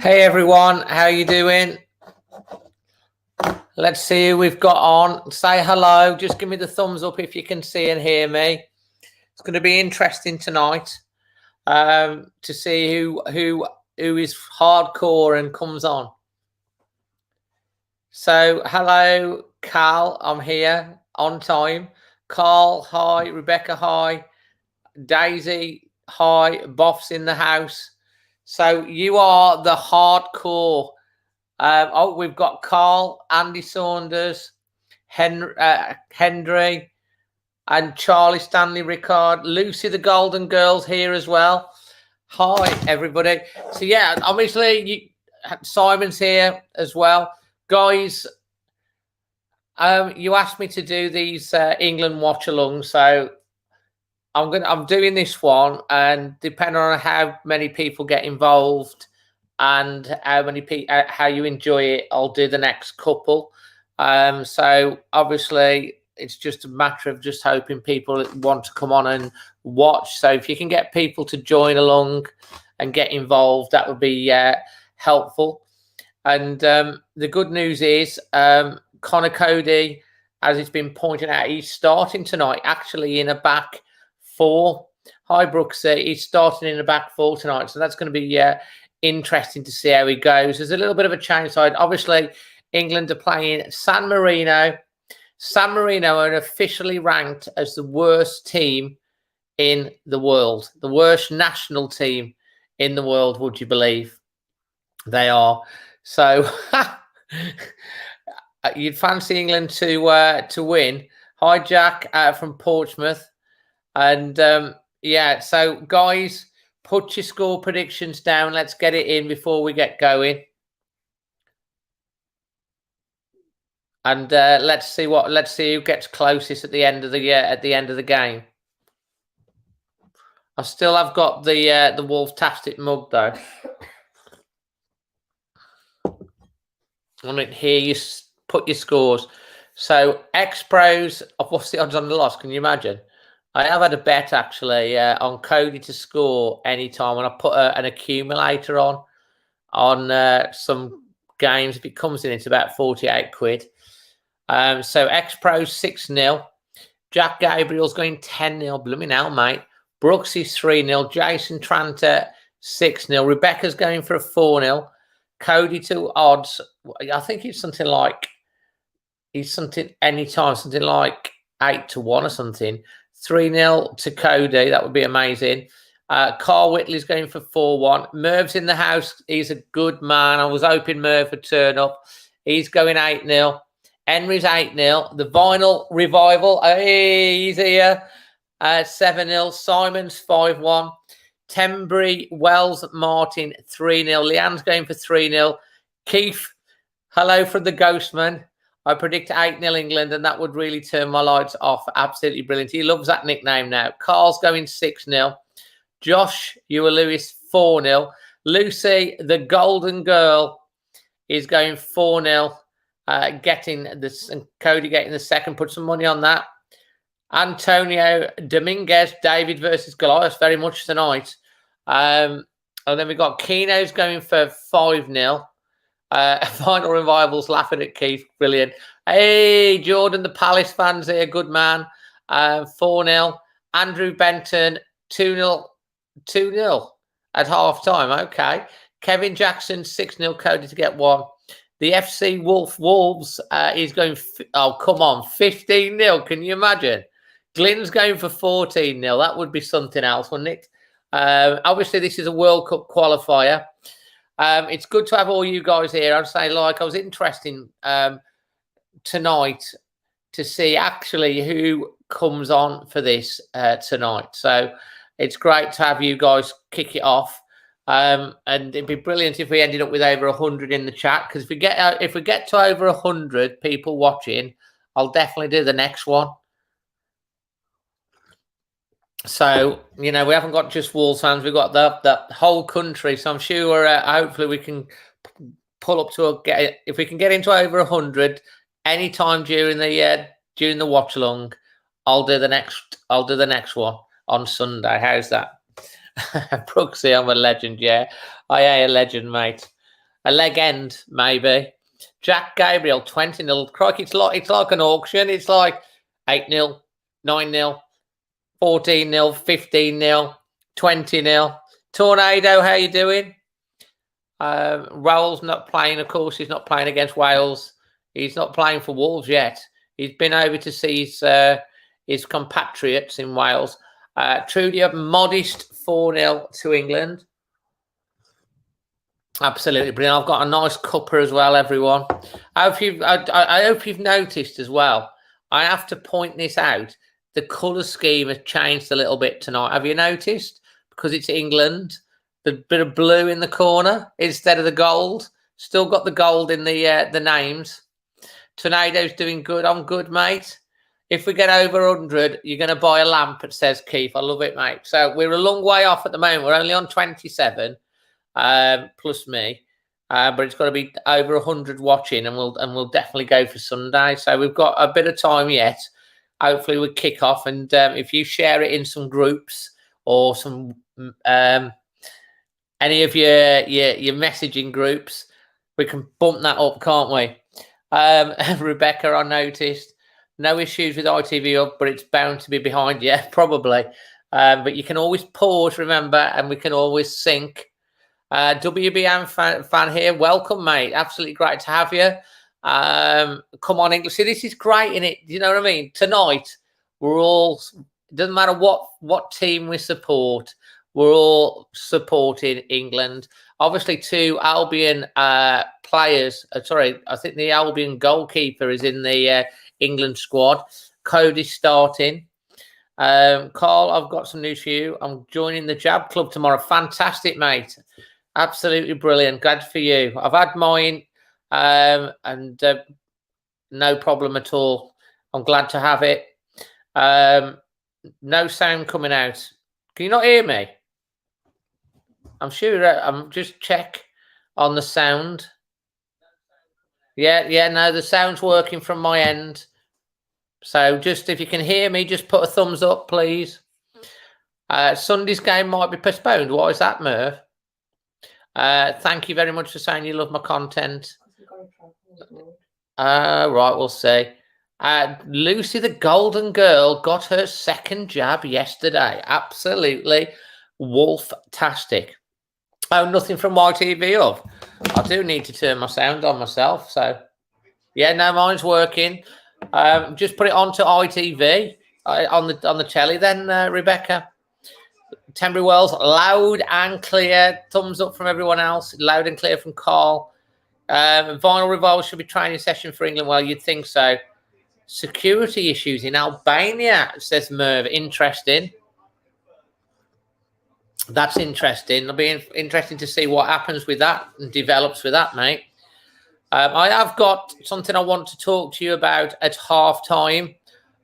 Hey everyone, how you doing? Let's see who we've got on. Say hello. Just give me the thumbs up if you can see and hear me. It's going to be interesting tonight to see who is hardcore and comes on. So hello, Carl. I'm here on time. Carl, hi. Rebecca, hi. Daisy, hi. Boff's in the house. So you are the hardcore. We've got Carl, Andy Saunders, Henry, and Charlie Stanley Rickard. Lucy, the Golden Girl's here as well. Hi, everybody. So, yeah, obviously, Simon's here as well. Guys, you asked me to do these England watch-alongs, so I'm doing this one, and depending on how many people get involved and how you enjoy it, I'll do the next couple. So obviously it's just a matter of just hoping people want to come on and watch. So if you can get people to join along and get involved, that would be helpful. And the good news is Connor Cody, as it's been pointed out, he's starting tonight actually in a back four. Hi Brooksy, he's starting in a back four tonight, so that's going to be interesting to see how he goes. There's a little bit of a change side. Obviously, England are playing San Marino. San Marino are officially ranked as the worst team in the world, the worst national team in the world. Would you believe they are? So you'd fancy England to win. Hi Jack from Portsmouth, and yeah. So guys, put your score predictions down. Let's get it in before we get going. And let's see who gets closest at the end of the game. I still have got the Wolf-tastic mug though. I mean, here you put your scores. So X Pros, what's the odds on the loss? Can you imagine? I have had a bet actually on Cody to score anytime, and I put an accumulator on some games. If it comes in, it's about 48 quid. So X Pro 6-0. Jack Gabriel's going 10-0. Blooming hell, mate. Brooks is 3-0. Jason Tranter 6-0. Rebecca's going for a 4-0. Cody to odds. I think it's something like anytime, something like 8-1 or something. 3-0 to Cody. That would be amazing. Carl Whitley's going for 4-1. Merv's in the house. He's a good man. I was hoping Merv would turn up. He's going 8-0. Henry's 8-0. The Vinyl Revival. Hey, he's here. 7-0. Simon's 5-1. Tembry, Wells, Martin 3-0. Leanne's going for 3-0. Keith, hello from the Ghostman. I predict 8-0 England, and that would really turn my lights off. Absolutely brilliant. He loves that nickname now. Carl's going 6-0. Josh Lewis 4-0. Lucy, the Golden Girl, is going 4-0. Getting this, and Cody getting the second. Put some money on that. Antonio Dominguez, David versus Goliath, very much tonight. And then we've got Keno's going for 5-0. Final Revival's laughing at Keith. Brilliant. Hey, Jordan, the Palace fans here. Good man. 4-0. Andrew Benton, 2-0. 2-0 at half time. Okay. Kevin Jackson, 6-0. Cody to get 1. The FC Wolves is going, oh, come on, 15-0. Can you imagine? Glyn's going for 14-0. That would be something else, wouldn't it? Obviously, this is a World Cup qualifier. It's good to have all you guys here. I'd say, I was interested tonight to see actually who comes on for this tonight. So it's great to have you guys kick it off. And it'd be brilliant if we ended up with over 100 in the chat, because if we get to over 100 people watching, I'll definitely do the next one. So, we haven't got just Wolves fans, we've got the whole country. So I'm sure hopefully we can pull up to if we can get into over 100 anytime during the watch along, I'll do the next one on Sunday. How's that? Brooksy, I'm a legend, yeah. I am a legend, mate. a leg end, maybe. Jack Gabriel, 20-0. Crikey, it's like an auction. It's like 8-0, 9-0, 14-0, 15-0, 20-0. Tornado, how you doing? Raoul's not playing, of course. He's not playing against Wales. He's not playing for Wolves yet. He's been over to see his compatriots in Wales. Trudy, a modest 4-0 to England. Absolutely brilliant. I've got a nice cuppa as well, everyone. I hope you've noticed as well. I have to point this out. The colour scheme has changed a little bit tonight. Have you noticed? Because it's England. The bit of blue in the corner instead of the gold. Still got the gold in the names. Tornado's doing good. I'm good, mate. If we get over 100, you're going to buy a lamp, it says Keith. I love it, mate. So we're a long way off at the moment. We're only on 27, plus me. But it's got to be over 100 watching, and we'll definitely go for Sunday. So we've got a bit of time yet. Hopefully we'll kick off. And if you share it in some groups or some any of your messaging groups, we can bump that up, can't we? Rebecca, I noticed. No issues with ITV up, but it's bound to be behind. Yeah, probably. But you can always pause, remember, and we can always sync. WBM fan here. Welcome, mate. Absolutely great to have you. Come on, English. See, this is great, innit? You know what I mean? Tonight, we're all, it doesn't matter what team we support, we're all supporting England. Obviously, two Albion players. Sorry, I think the Albion goalkeeper is in the England squad. Cody's starting. Carl, I've got some news for you. I'm joining the Jab Club tomorrow. Fantastic, mate. Absolutely brilliant. Glad for you. I've had mine and no problem at all. I'm glad to have it. No sound coming out. Can you not hear me? I'm sure. I'm just check on the sound. Yeah, no, the sound's working from my end. So just if you can hear me, just put a thumbs up, please. Sunday's game might be postponed. Why is that, Merv? Thank you very much for saying you love my content. Right, we'll see. Lucy, the Golden Girl, got her second jab yesterday. Absolutely wolf-tastic. Oh, nothing from YTV up. I do need to turn my sound on myself. So, yeah, no, mine's working. Just put it onto ITV on the telly then, Rebecca. Tenbury Wells, loud and clear. Thumbs up from everyone else. Loud and clear from Carl. Vinyl Revolver should be training session for England. Well, you'd think so. Security issues in Albania, says Merv. Interesting. That's interesting. It'll be interesting to see what happens with that and develops with that, mate. I have got something I want to talk to you about at halftime.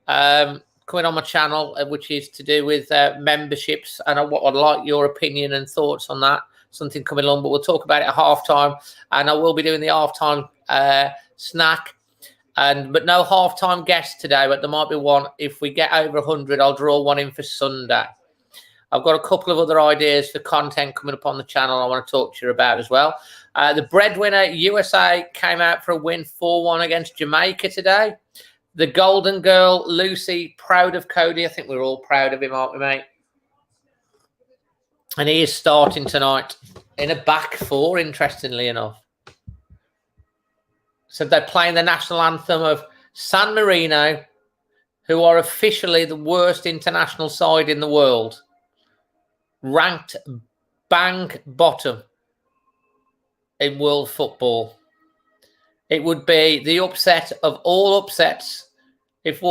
Coming on my channel, which is to do with memberships, and I'd like your opinion and thoughts on that. Something coming along, but we'll talk about it at halftime, and I will be doing the halftime snack, but no halftime guest today. But there might be one if we get over 100. I'll draw one in for Sunday. I've got a couple of other ideas for content coming up on the channel I want to talk to you about as well. The breadwinner USA came out for a win 4-1 against Jamaica today. The Golden Girl, Lucy, proud of Cody. I think we're all proud of him, aren't we, mate? And he is starting tonight in a back four, interestingly enough. So they're playing the national anthem of San Marino, who are officially the worst international side in the world. Ranked bang bottom in world football. It would be the upset of all upsets if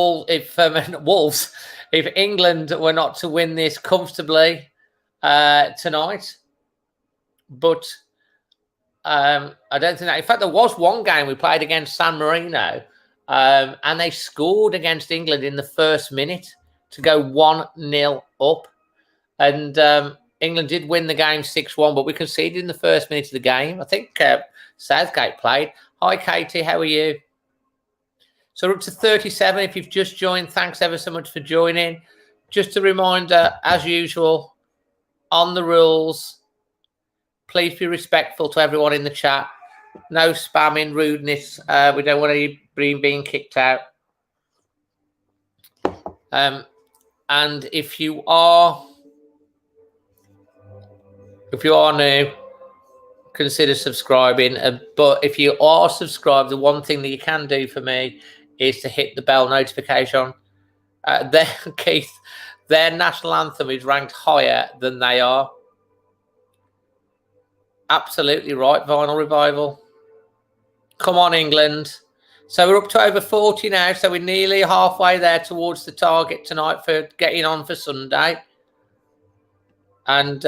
England were not to win this comfortably tonight. But I don't think that. In fact, there was one game we played against San Marino, and they scored against England in the first minute to go 1-0 up. And England did win the game 6-1, but we conceded in the first minute of the game. I think Southgate played. Hi, Katie. How are you? So we're up to 37. If you've just joined, thanks ever so much for joining. Just a reminder, as usual, on the rules, please be respectful to everyone in the chat. No spamming, rudeness. We don't want anybody being kicked out. And if you are new, consider subscribing. But if you are subscribed, the one thing that you can do for me is to hit the bell notification. Keith, their national anthem is ranked higher than they are. Absolutely right, Vinyl Revival. Come on, England. So we're up to over 40 now, so we're nearly halfway there towards the target tonight for getting on for Sunday. And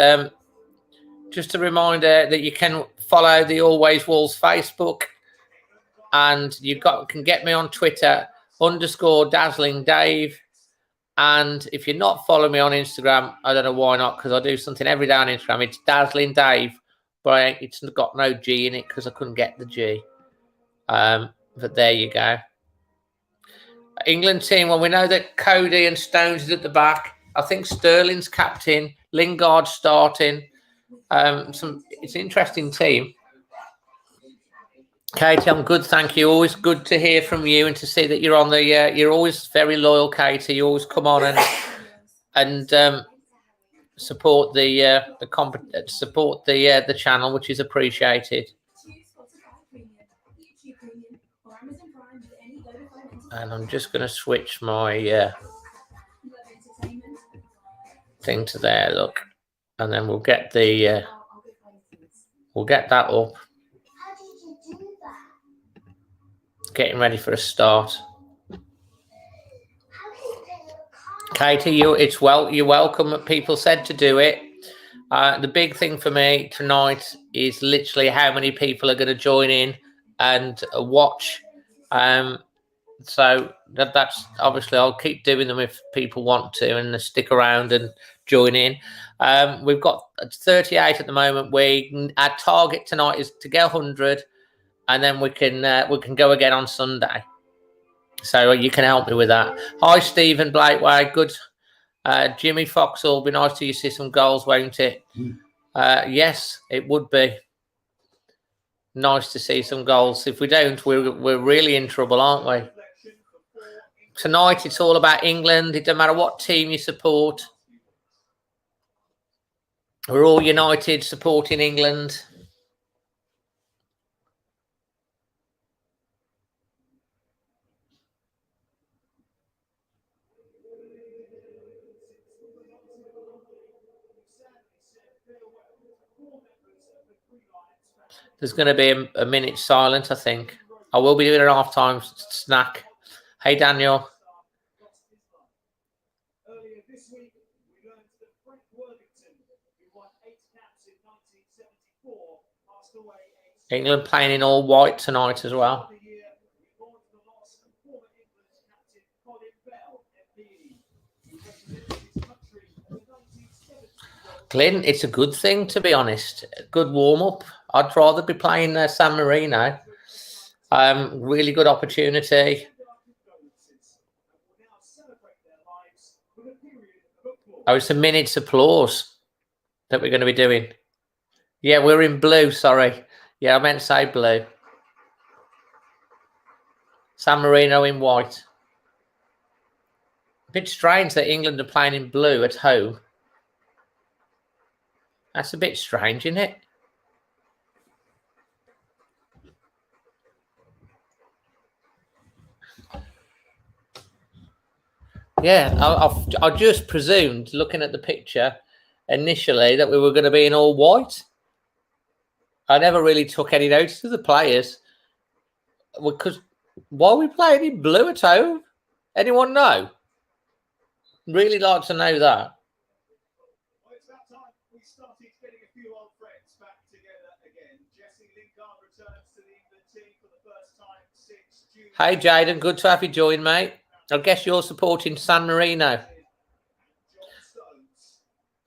just a reminder that you can follow the Always Wolves Facebook, and you can get me on Twitter _Dazzling Dave. And if you're not following me on Instagram, I don't know why not, because I do something every day on Instagram. It's Dazzling Dave, but it's got no G in it because I couldn't get the G. But there you go. England team, well, we know that Cody and Stones is at the back. I think Sterling's captain, Lingard starting. It's an interesting team. Katie, I'm good, thank you. Always good to hear from you and to see that you're on the. You're always very loyal, Katie. You always come on and support the channel, which is appreciated. And I'm just going to switch my thing to there. Look, and then we'll get that up. Getting ready for a start. Katie, you're welcome. People said to do it. The big thing for me tonight is literally how many people are going to join in and watch. So that's obviously, I'll keep doing them if people want to and stick around and join in. We've got 38 at the moment. Our target tonight is to get 100, and then we can go again on Sunday. So you can help me with that. Hi, Stephen Blakeway. Good. Jimmy Foxall, be nice to see some goals, won't it? Yes, it would be nice to see some goals. If we don't, we're really in trouble, aren't we? Tonight, it's all about England. It doesn't matter what team you support. We're all united supporting England. There's going to be a minute silent, I think. I will be doing an half-time snack. Hey, Daniel. England playing in all white tonight as well. Glenn, it's a good thing, to be honest. A good warm-up. I'd rather be playing San Marino. Really good opportunity. Oh, it's a minute's applause that we're going to be doing. Yeah, we're in blue, sorry. Yeah, I meant to say blue. San Marino in white. A bit strange that England are playing in blue at home. That's a bit strange, isn't it? Yeah, I just presumed, looking at the picture initially, that we were going to be in all white. I never really took any notice of the players. Because why are we playing in blue at home? Anyone know? Really like to know that. Well, it's that time we started getting a few old friends back together again. Jesse Lingard returns to the England team for the first time since June. Hey, Jaden, good to have you join, mate. I guess you're supporting San Marino.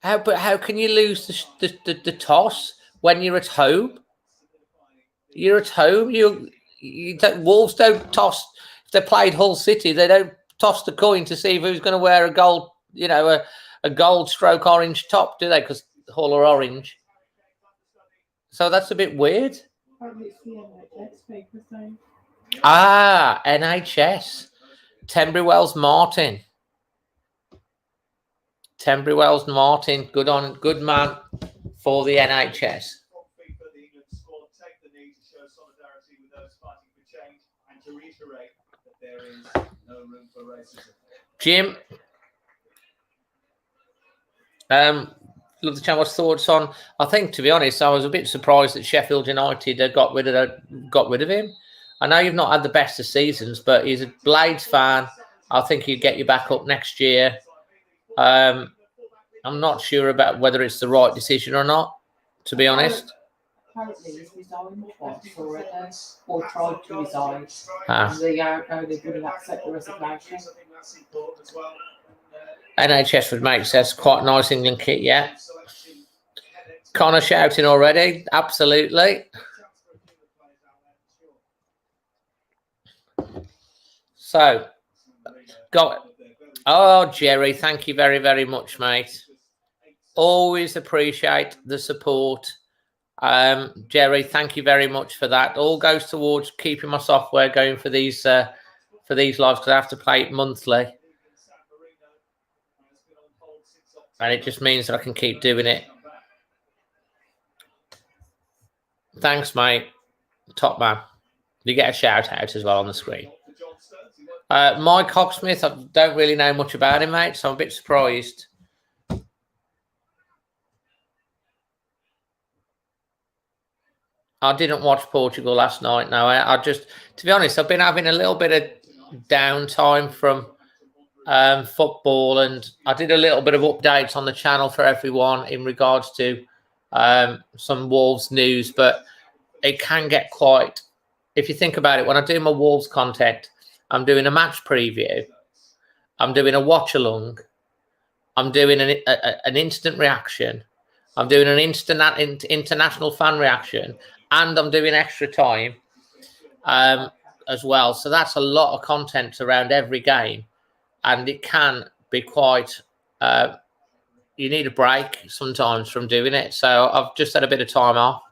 How can you lose the toss when you're at home? You're at home. Wolves don't toss. If they played Hull City, they don't toss the coin to see who's going to wear a gold, a gold stroke orange top, do they? Because Hull are orange. So that's a bit weird. Apparently it's the NHS papers name. Ah, NHS. Tenbury Wells Martin. Tenbury Wells Martin. Good man for the NHS. Jim, look, the channel's thoughts on. I think, to be honest, I was a bit surprised that Sheffield United got rid of him. I know you've not had the best of seasons, but he's a Blades fan. I think he'd get you back up next year. I'm not sure about whether it's the right decision or not, to be honest. Apparently he's resigned once already, or tried to resign. Ah. And they wouldn't accept the resignation. NHS would make sense. Quite a nice England kit, yeah. Connor shouting already. Absolutely. So, oh, Jerry, thank you very, very much, mate. Always appreciate the support. Jerry, thank you very much for that. All goes towards keeping my software going for these lives, because I have to play it monthly. And it just means that I can keep doing it. Thanks, mate. Top man. You get a shout out as well on the screen. Mike Hogsmith, I don't really know much about him, mate, so I'm a bit surprised. I didn't watch Portugal last night. No, I just, to be honest, I've been having a little bit of downtime from football, and I did a little bit of updates on the channel for everyone in regards to some Wolves news, but it can get quite, if you think about it, when I do my Wolves content, I'm doing a match preview, I'm doing a watch along, I'm doing an instant reaction, I'm doing an international fan reaction, and I'm doing extra time as well. So that's a lot of content around every game, and it can be quite, you need a break sometimes from doing it. So I've just had a bit of time off.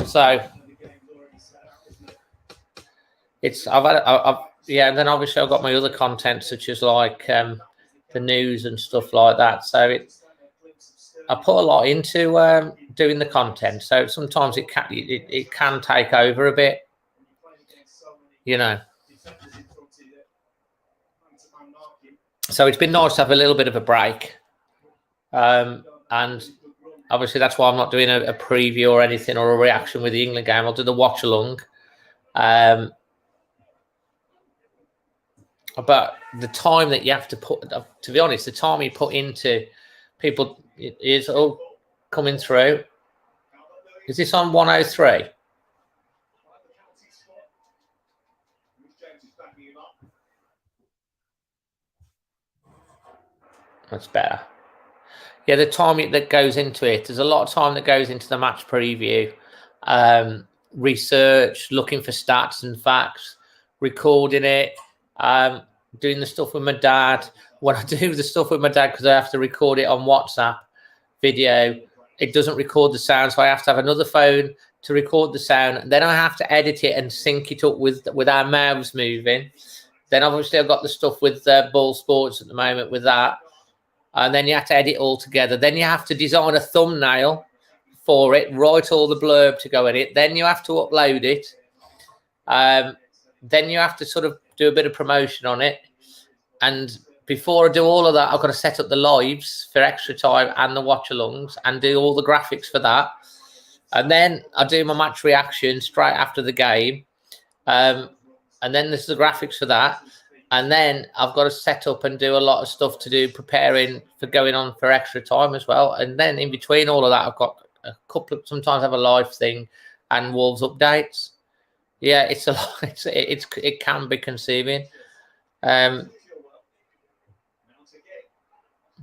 So it's, yeah, and then obviously I've got my other content, such as like the news and stuff like that. So I put a lot into doing the content. So sometimes it can take over a bit, you know. So it's been nice to have a little bit of a break. And obviously that's why I'm not doing a preview or anything or a reaction with the England game. I'll do the watch along. But the time that you have to put, to be honest, the time you put into people is all coming through. Is this on 103? That's better. Yeah, the time that goes into it, there's a lot of time that goes into the match preview, research, looking for stats and facts, recording it, doing the stuff with my dad. When I do the stuff with my dad, because I have to record it on WhatsApp video, it doesn't record the sound, so I have to have another phone to record the sound. And then I have to edit it and sync it up with our mouths moving. Then obviously I've got the stuff with BoyleSports at the moment with that. And then you have to edit all together. Then you have to design a thumbnail for it, write all the blurb to go in it. Then you have to upload it. Then you have to sort of do a bit of promotion on it. And before I do all of that, I've got to set up the lives for extra time and the watch-alongs and do all the graphics for that. And then I do my match reaction straight after the game. And then there's the graphics for that. And then I've got to set up and do a lot of stuff to do, preparing for going on for extra time as well. And then in between all of that, I've got a couple of, sometimes I have a live thing and Wolves updates. Yeah, it's a lot. It can be consuming.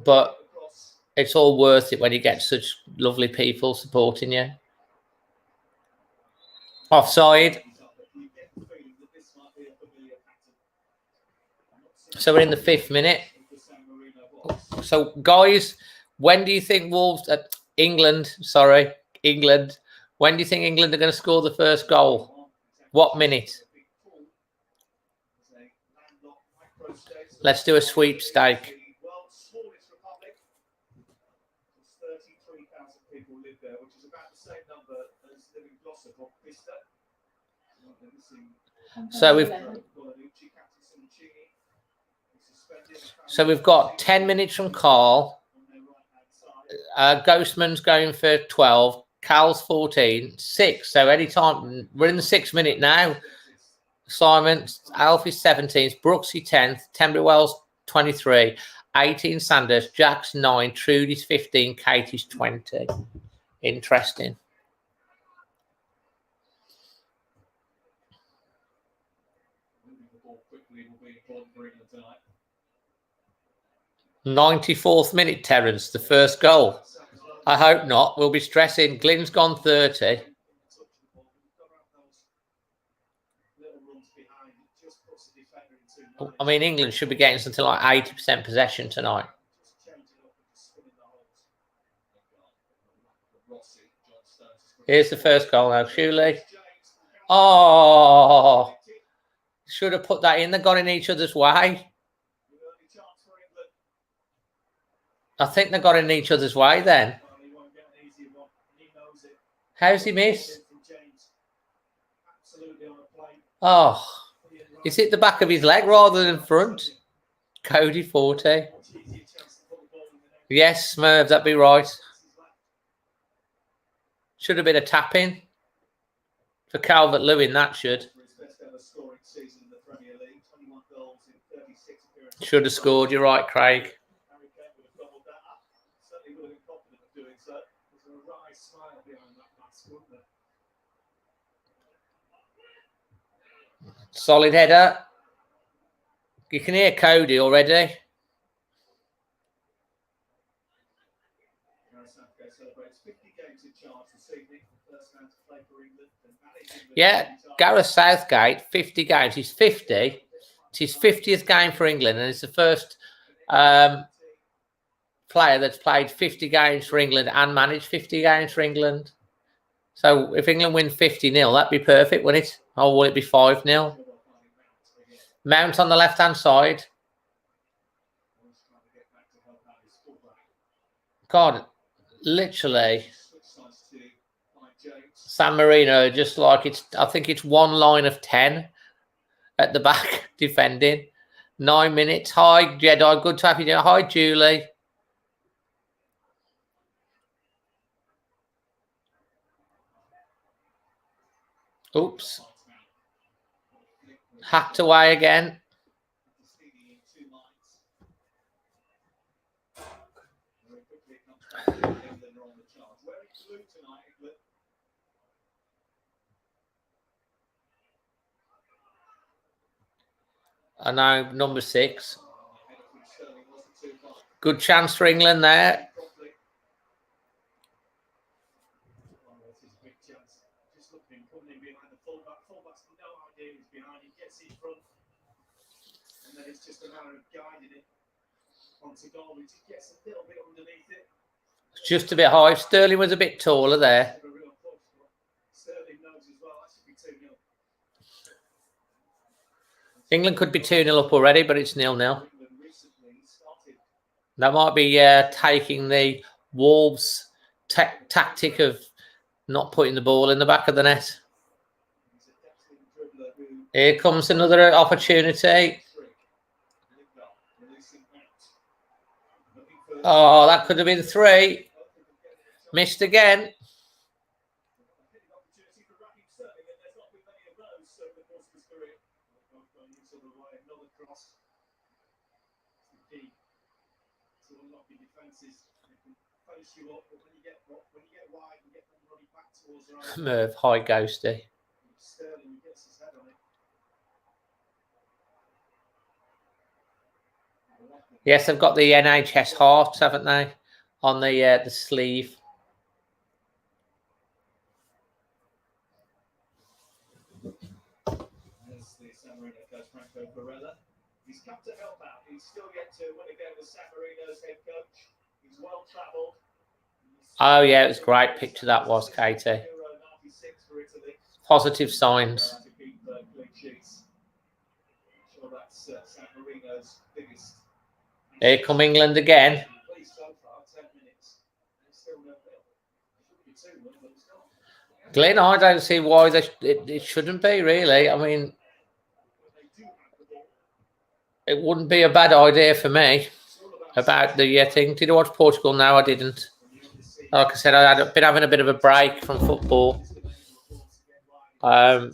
But it's all worth it when you get such lovely people supporting you. Offside. So we're in the 5th minute. So, guys, when do you think England, when do you think England are going to score the first goal? What minute? Let's do a sweepstake. 33,000 people live there, which is about the same number as live in Gloucester or Bicester. So we've got 10 minutes from Carl. Ghostman's going for 12. Cal's 14. 6. So anytime we're in the 6 minute now. Simon, Alfie's 17th, Brooksy 10th, Temblewell's 23, 18 Sanders, Jack's 9, Trudy's 15, Katie's 20. Interesting. tonight. 94th minute, Terence, the first goal. I hope not. We'll be stressing. Glyn's gone 30. I mean, England should be getting something like 80% possession tonight. Here's the first goal now, Shuley. Oh, should have put that in. They've got in each other's way. I think they got in each other's way then. How's he miss? Oh, is it the back of his leg rather than front? Cody 40. Yes, Smurf, that'd be right. Should have been a tap-in for Calvert-Lewin, that should. Should have scored, you're right, Craig. Solid header. You can hear Cody already. Yeah, Gareth Southgate, 50 games. He's 50. It's his 50th game for England, and it's the first player that's played 50 games for England and managed 50 games for England. So if England win 50-0, that'd be perfect, wouldn't it? Or will it be 5-0? Mount on the left-hand side. God, literally. San Marino, just like I think it's one line of 10 at the back defending. 9 minutes. Hi, Jedi. Good to have you. Hi, Julie. Oops. Hacked away again. And now number 6. Good chance for England there. And then it's just a matter of guiding it onto goal. It just gets a little bit underneath it. Just a bit high. Sterling was a bit taller there. Sterling knows as well. That should be 2-0. England could be 2-0 up already, but it's 0-0. That might be taking the Wolves tactic of not putting the ball in the back of the net. Here comes another opportunity. Oh, that could have been 3. Missed again. Merv, high ghosty. Yes, they've got the NHS hearts, haven't they, on the sleeve. He's come to help out. He's still yet to win a game with San Marino's head coach. He's well travelled. Oh, yeah, it was a great picture that was, Katie. Positive signs. Here come England again. Glenn, I don't see why it shouldn't be, really. I mean, it wouldn't be a bad idea for me about the thing. Did you watch Portugal? No, I didn't. Like I said, I've been having a bit of a break from football. Having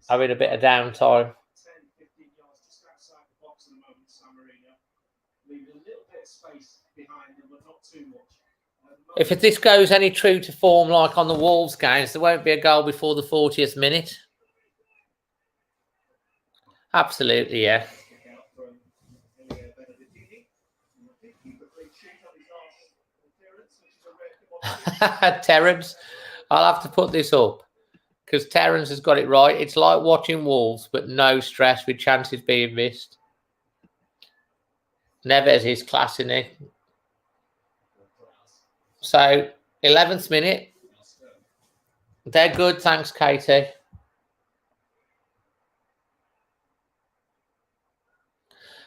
a bit of downtime. If this goes any true to form like on the Wolves games, there won't be a goal before the 40th minute. Absolutely, yeah. Terence, I'll have to put this up because Terence has got it right. It's like watching Wolves, but no stress with chances being missed. Neves is class, isn't he? So, 11th minute. They're good, thanks, Katie.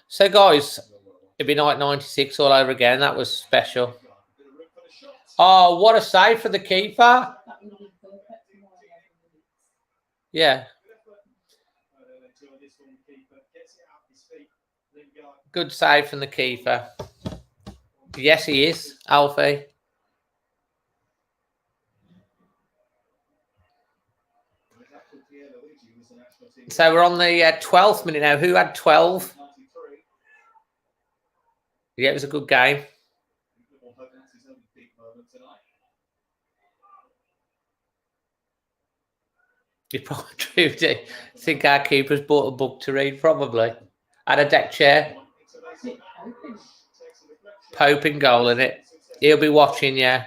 So, guys, it'd be night 96 all over again. That was special. Oh, what a save for the keeper. Yeah. Good save from the keeper. Yes, he is, Alfie. So we're on the 12th minute now. Who had 12? Yeah, it was a good game. You probably proved it. I think our keeper's bought a book to read, probably. Had a deck chair. Pope in goal, in it. He'll be watching, yeah.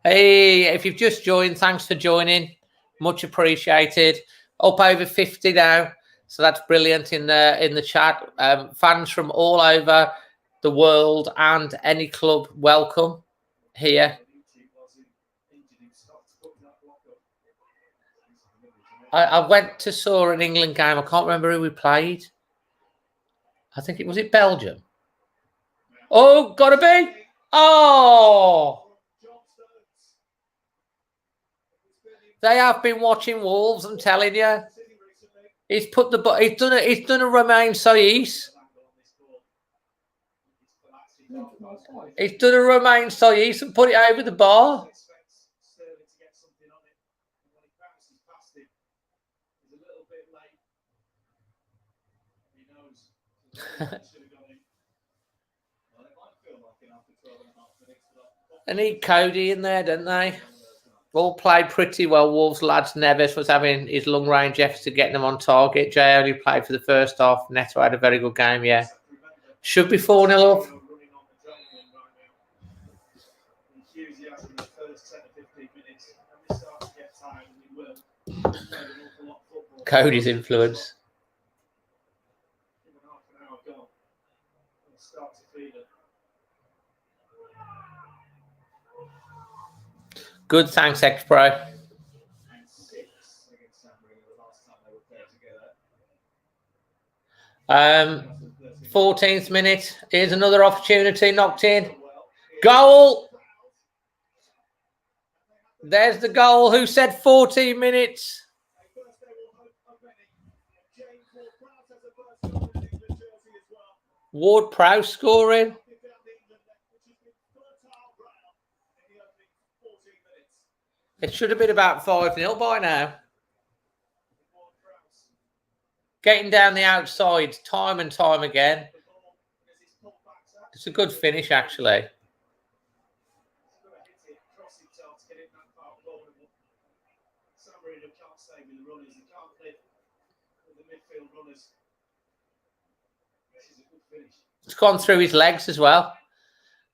Hey, if you've just joined, thanks for joining. Much appreciated. Up over 50 now, so that's brilliant in the chat. Fans from all over the world and any club, welcome here. I went to saw an England game. I can't remember who we played. I think it was Belgium. Oh, gotta be. Oh. They have been watching Wolves, I'm telling you. He's done a Romain Saïs. He's done a Romain Saïs and put it over the bar. They need Cody in there, don't they? All played pretty well. Wolves lads. Neves was having his long range efforts to get them on target. Jay only played for the first half. Neto had a very good game, yeah. Should be 4-0 up. Cody's influence. Good, thanks, X-Pro. 14th minute. Here's another opportunity knocked in. Goal. There's the goal. Who said 14 minutes? Ward-Prowse scoring. It should have been about 5-0 by now. Getting down the outside time and time again. It's a good finish, actually. It's gone through his legs as well.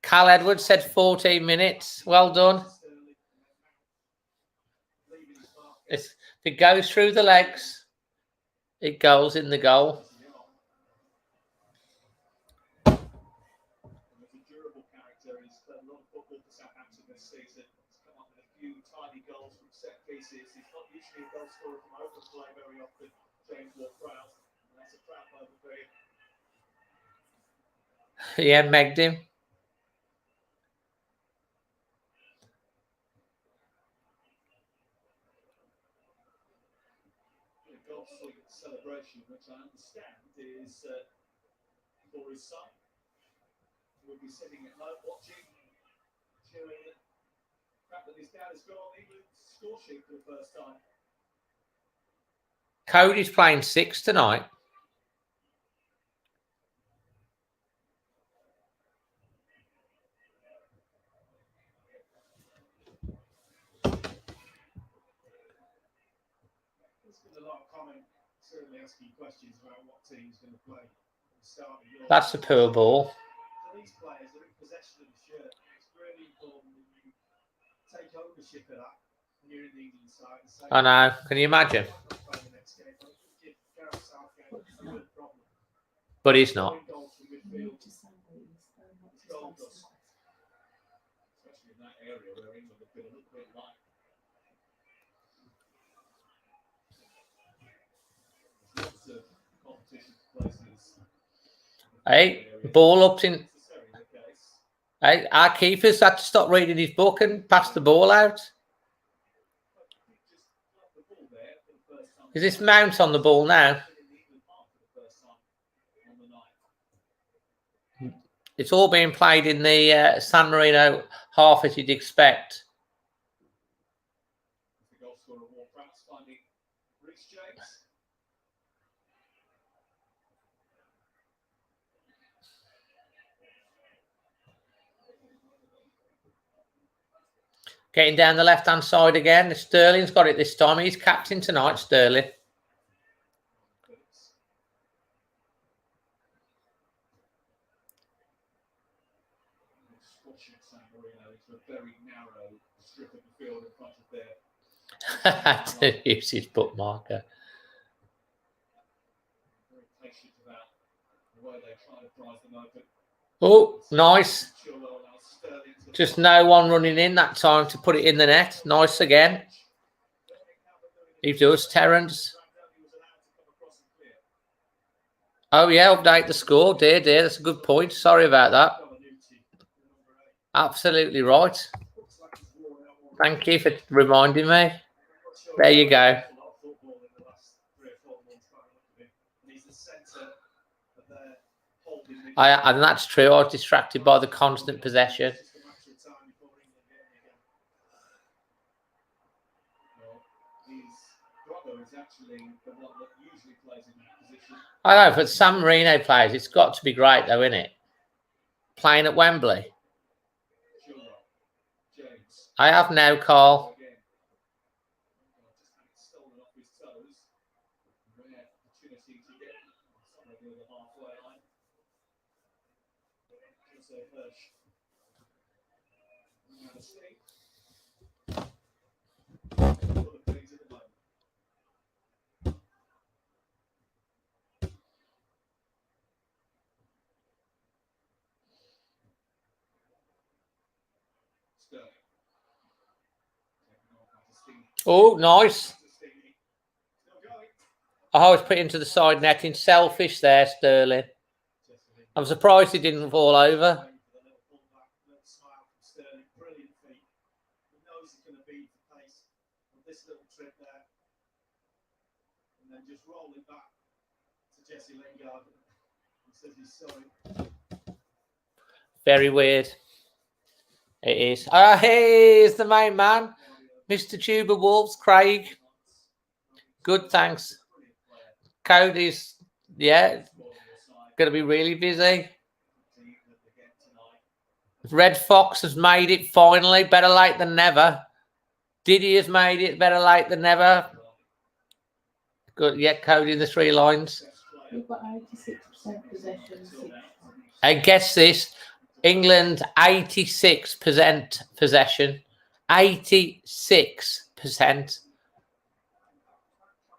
Cal Edwards said 14 minutes. Well done. If it goes through the legs, it goes in the goal. actually a goal scorer from open play very often, James Ward-Prowse. And that's a proud moment for him. Yeah, megged him. The goal celebration, which I understand is for his son. Will be sitting at home watching, cheering the fact that his dad has got on England's score sheet for the first time. Cody's playing 6 tonight. There's been a lot of comment, certainly asking questions about what team's going to play at the start of your. That's a poor ball. For these players, they're in possession of the shirt. It's really important that you take ownership of that when you're in the England side. And say, I know. Can you imagine? But he's not. Especially in that area where England have been a little bit light. Lots of competition places. Hey, ball up in. Hey, our keeper's had to stop reading his book and pass the ball out. Is this Mount on the ball now? It's all being played in the San Marino half, as you'd expect. The goal scorer Ward-Prowse finding Reece James. Getting down the left-hand side again. Sterling's got it this time. He's captain tonight, Sterling. Squashing San Marino into a very narrow strip of the field in front of their. To use his bookmarker. Very patient about the way they try to prize them open. Oh, nice. Just no one running in that time to put it in the net. Nice again. He does, Terence. Oh, yeah, update the score. Dear. That's a good point. Sorry about that. Absolutely right. Thank you for reminding me. There you go. And that's true. I was distracted by the constant possession. I know, but San Marino players, it's got to be great, though, isn't it? Playing at Wembley. I have now, Carl. Oh, nice. Oh, it's put into the side netting. Selfish there, Sterling. I'm surprised he didn't fall over. Very weird. It is. Hey, it's the main man, Mr. Tuber Wolves, Craig. Good, thanks. Cody's, going to be really busy. Red Fox has made it finally. Better late than never. Diddy has made it. Better late than never. Good. Yeah, Cody in the 3 lines. We've got 86% possession. And guess this. England, 86% possession. 86%.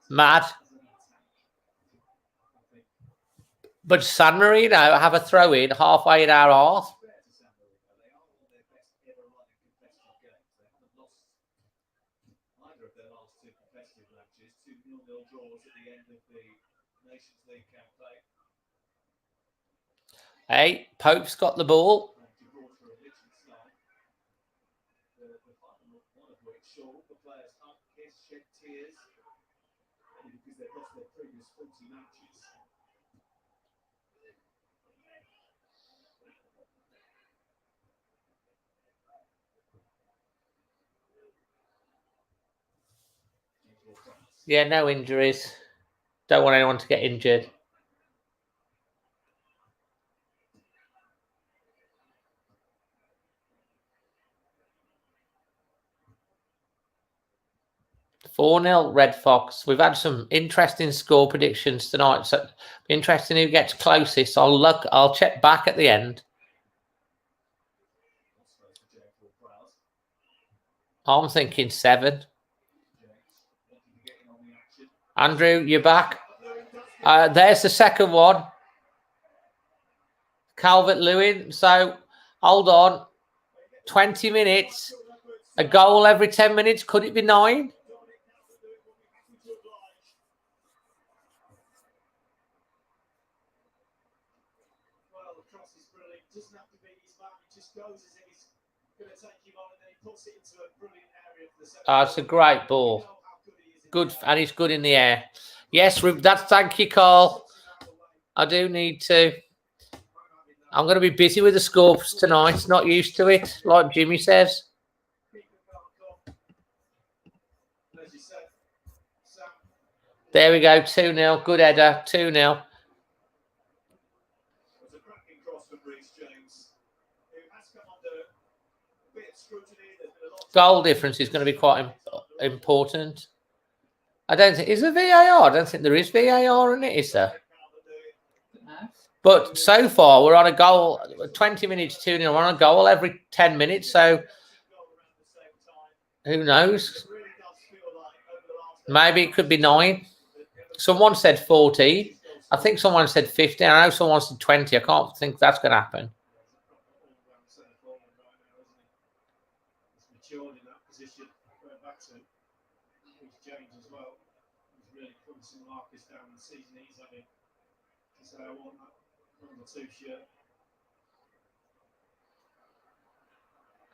Mad. But San Marino have a throw-in halfway in our half. Nations League campaign. Hey, Pope's got the ball. Gibraltar and Liechtenstein. The final one of which saw the players hug, kiss, shed tears, only because they've lost their previous 40 matches. Yeah, no injuries. Don't want anyone to get injured. "4-0 Red Fox." We've had some interesting score predictions tonight. So interesting who gets closest. I'll check back at the end. I'm thinking 7. Andrew, you're back. There's the second one. Calvert-Lewin. So hold on. 20 minutes. A goal every 10 minutes. Could it be 9? Well, the cross is brilliant. Doesn't have to be his man. It just goes as if he's going to take him on, and then he puts it into a brilliant area for the second. It's a great ball. Good, and he's good in the air. Yes, thank you, Carl. I do need to. I'm going to be busy with the scores tonight. Not used to it, like Jimmy says. There we go, 2-0. Good header, 2-0. Goal difference is going to be quite important. I don't think... Is there VAR? I don't think there is VAR in it, is there? No. But so far, we're on a goal, 20 minutes, 2-0. We're on a goal every 10 minutes, so who knows? Maybe it could be 9. Someone said 14. I think someone said 15. I know someone said 20. I can't think that's going to happen. Matured in that position, going back to James as well. He's really putting some markers down the season he's having. To say, I want that number 2 shirt.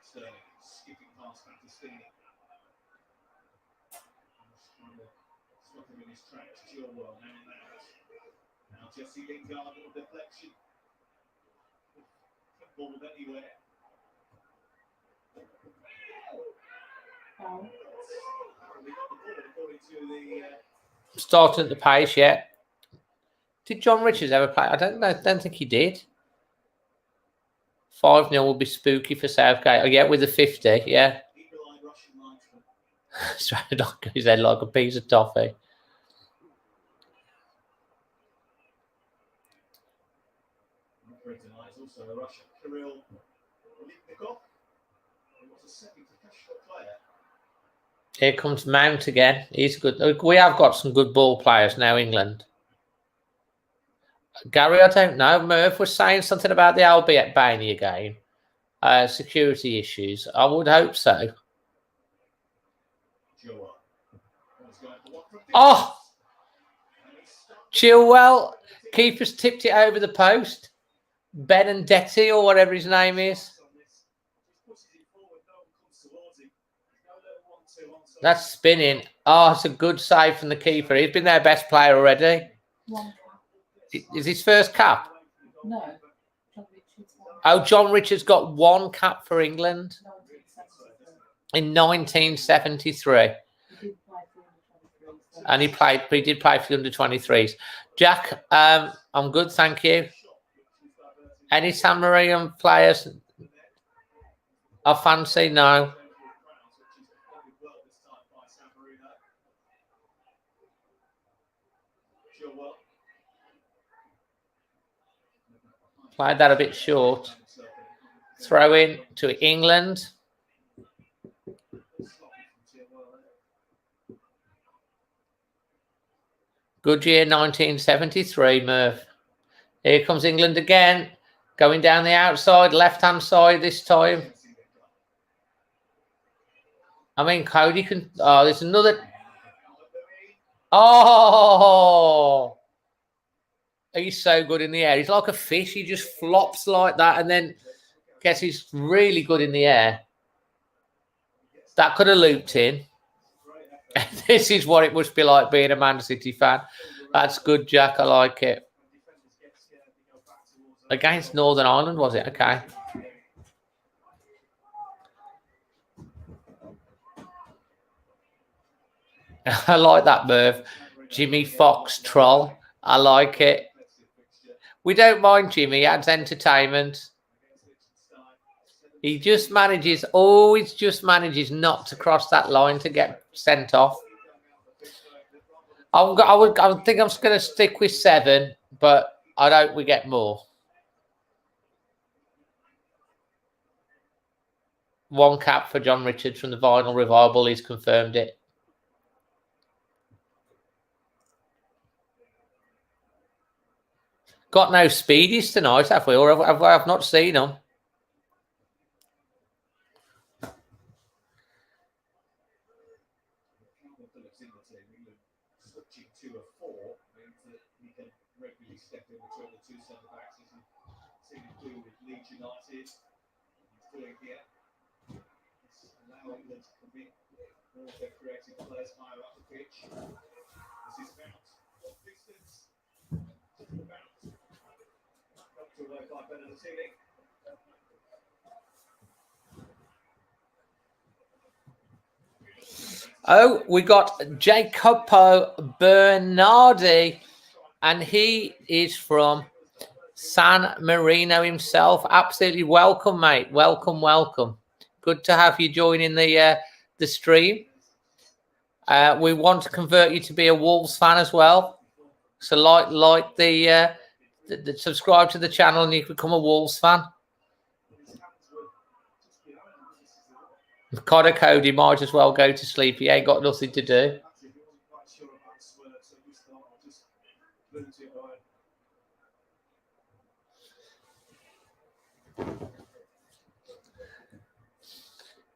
Sterling skipping past that to Sting. Trying to stop him in his tracks. Chilwell now and out. Now Jesse Lingard, little deflection. Ball anywhere. Starting at the pace, yeah. Did John Richards ever play? I don't know. I don't think he did. 5-0 will be spooky for Southgate. Oh, yeah, with the 50, yeah. He's trying to knock his head like a piece of toffee. Also a Russian, Kirill Litnikov, who was a semi-professional player. Here comes Mount again. He's good. We have got some good ball players now, England. Gary, I don't know. Murph was saying something about the Albania game. Security issues. I would hope so. Oh! Chilwell. Keeper's tipped it over the post. Benedetti or whatever his name is. That's spinning. Oh, it's a good save from the keeper. He's been their best player already. Is his first cap? No. John Richards got 1 cap for England in 1973. And he did play for the under-23s. Jack, I'm good, thank you. Any San Marino players I fancy? No. Played that a bit short. Throw in to England. Good year, 1973, Murph. Here comes England again. Going down the outside, left-hand side this time. I mean, Cody can... Oh, there's another... Oh, he's so good in the air. He's like a fish. He just flops like that and then gets he's really good in the air. That could have looped in. This is what it must be like being a Man City fan. That's good, Jack. I like it. Against Northern Ireland, was it? Okay. I like that, Merv. Jimmy Fox troll. I like it. We don't mind Jimmy. Adds entertainment. He just manages, always just manages not to cross that line to get sent off. I think I'm just going to stick with 7, but I hope we get more. 1 cap for John Richards from the Vinyl Revival. He's confirmed it. Got no speedies tonight, have we? Or have I not seen them? Switching to a 4 means that he can regularly step in between the 2 centre backs, as you've seen him do with Leeds United. He's doing here. He's allowing them to commit more of their creative players higher up the pitch. This is Mount. What distance? Mount. Knocked away by Benedictini. Oh, we got Jacopo Bernardi, and he is from San Marino himself. Absolutely welcome, mate. Welcome, welcome. Good to have you joining the stream. We want to convert you to be a Wolves fan as well. So like the subscribe to the channel and you become a Wolves fan. Connor Cody might as well go to sleep. He ain't got nothing to do.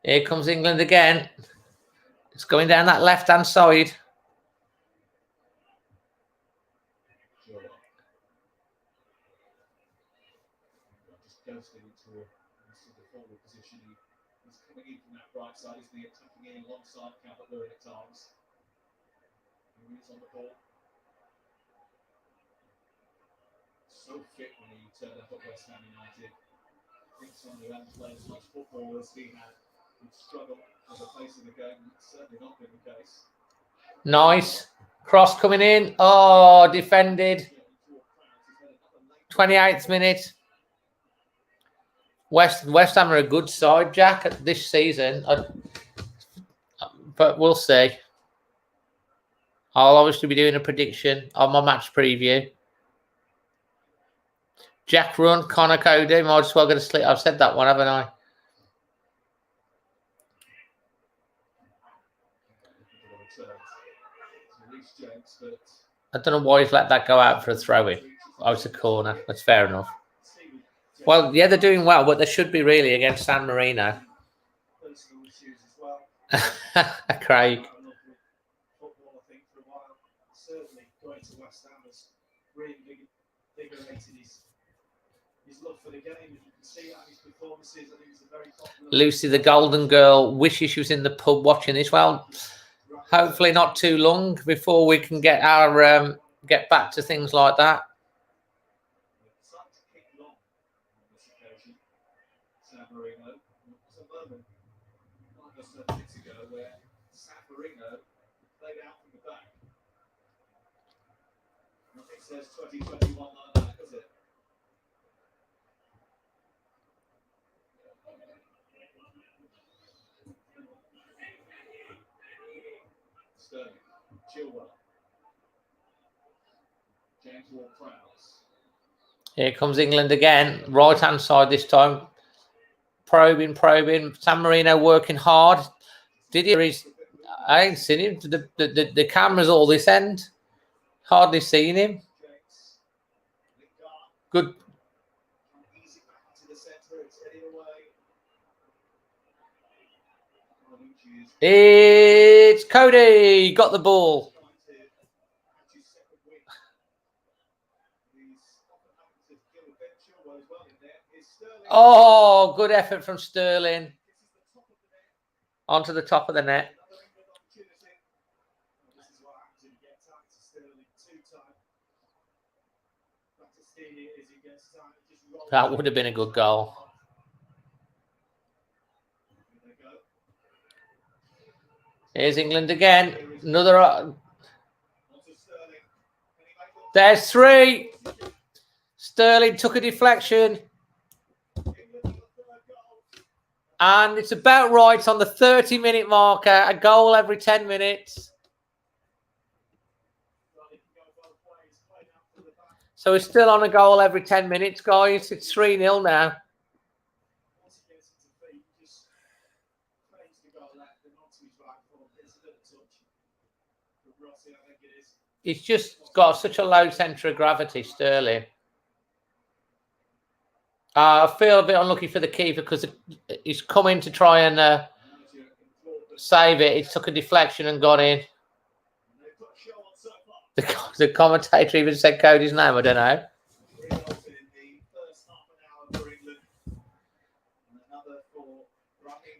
Here comes England again. It's going down that left-hand side. Just ghosting into a forward position. He's coming in from that right side, isn't he? Attacking in alongside Calvert-Lewin at times. He moves on the ball. So fit when he turned up at West Ham United. I think some of the hadn't played as much football as he had. He'd struggle with the pace of the game. That's certainly not been the case. Nice. Cross coming in. Oh, defended. 28th minute. West Ham are a good side, Jack, this season. But we'll see. I'll obviously be doing a prediction on my match preview. Jack Run, Connor Cody. Might as well go to sleep. I've said that one, haven't I? I don't know why he's let that go out for a throw-in. Oh, it's a corner. That's fair enough. Well, yeah, they're doing well, but they should be really against San Marino. Craig. Certainly going to West Ham has really invigorated his love for the game. You can see that in his performances. I think he's a very popular. Lucy, the golden girl, wishes she was in the pub watching this. Well, hopefully not too long before we can get our get back to things like that. San Marino. There was a moment not just a minute ago where San Marino played out from the back. Nothing says 2021 like that, does it? Sterling, Chilwell, James Ward-Prowse. Here comes England again. Right-hand side this time. Probing. San Marino working hard. I ain't seen him. The camera's all this end. Hardly seen him. Good. It's Cody. Got the ball. Oh, good effort from Sterling. Onto the top of the net. That would have been a good goal. Here's England again. Another. There's 3. Sterling took a deflection. And it's about right on the 30-minute marker. A goal every 10 minutes. So we're still on a goal every 10 minutes, guys. It's 3-0 now. He's just got such a low centre of gravity, Sterling. I feel a bit unlucky for the keeper because he's come in to try and save it. He took a deflection and got in. The commentator even said Cody's name. I don't know.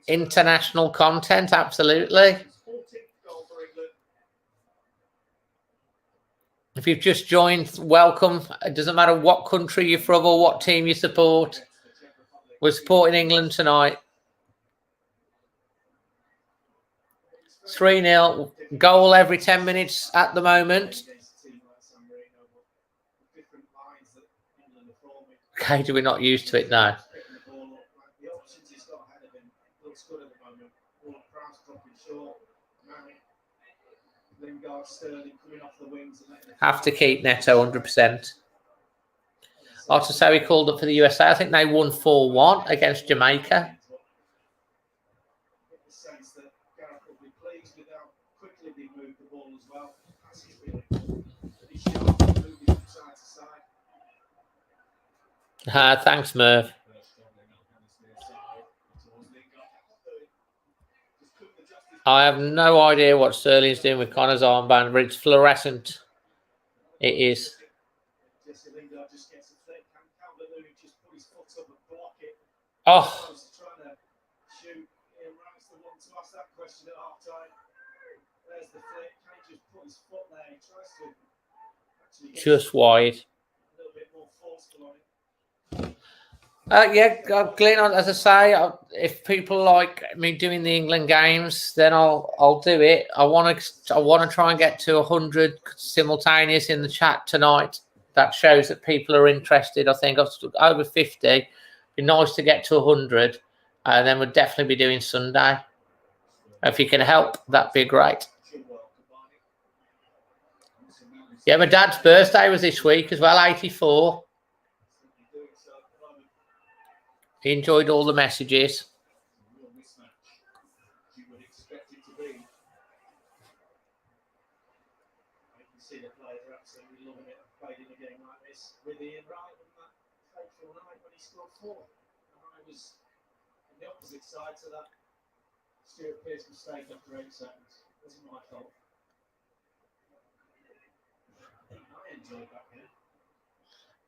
International content, absolutely. If you've just joined, welcome. It doesn't matter what country you're from or what team you support. We're supporting England tonight. 3-0. Goal every 10 minutes at the moment. Okay, we're not used to it now. Have to keep Neto 100%. Otter say he called up for the USA. I think they won 4-1 against Jamaica. Thanks, Merv. I have no idea what Sterling's doing with Connor's armband, but it's fluorescent. It is. Oh. Just wide. Yeah, Glenn, as I say, if people like me doing the England games, then I'll do it. I want to try and get to 100 simultaneous in the chat tonight. That shows that people are interested. I think I've over 50. It'd be nice to get to 100, and then we'll definitely be doing Sunday. If you can help, that'd be great. Yeah, my dad's birthday was this week as well, 84. He enjoyed all the messages.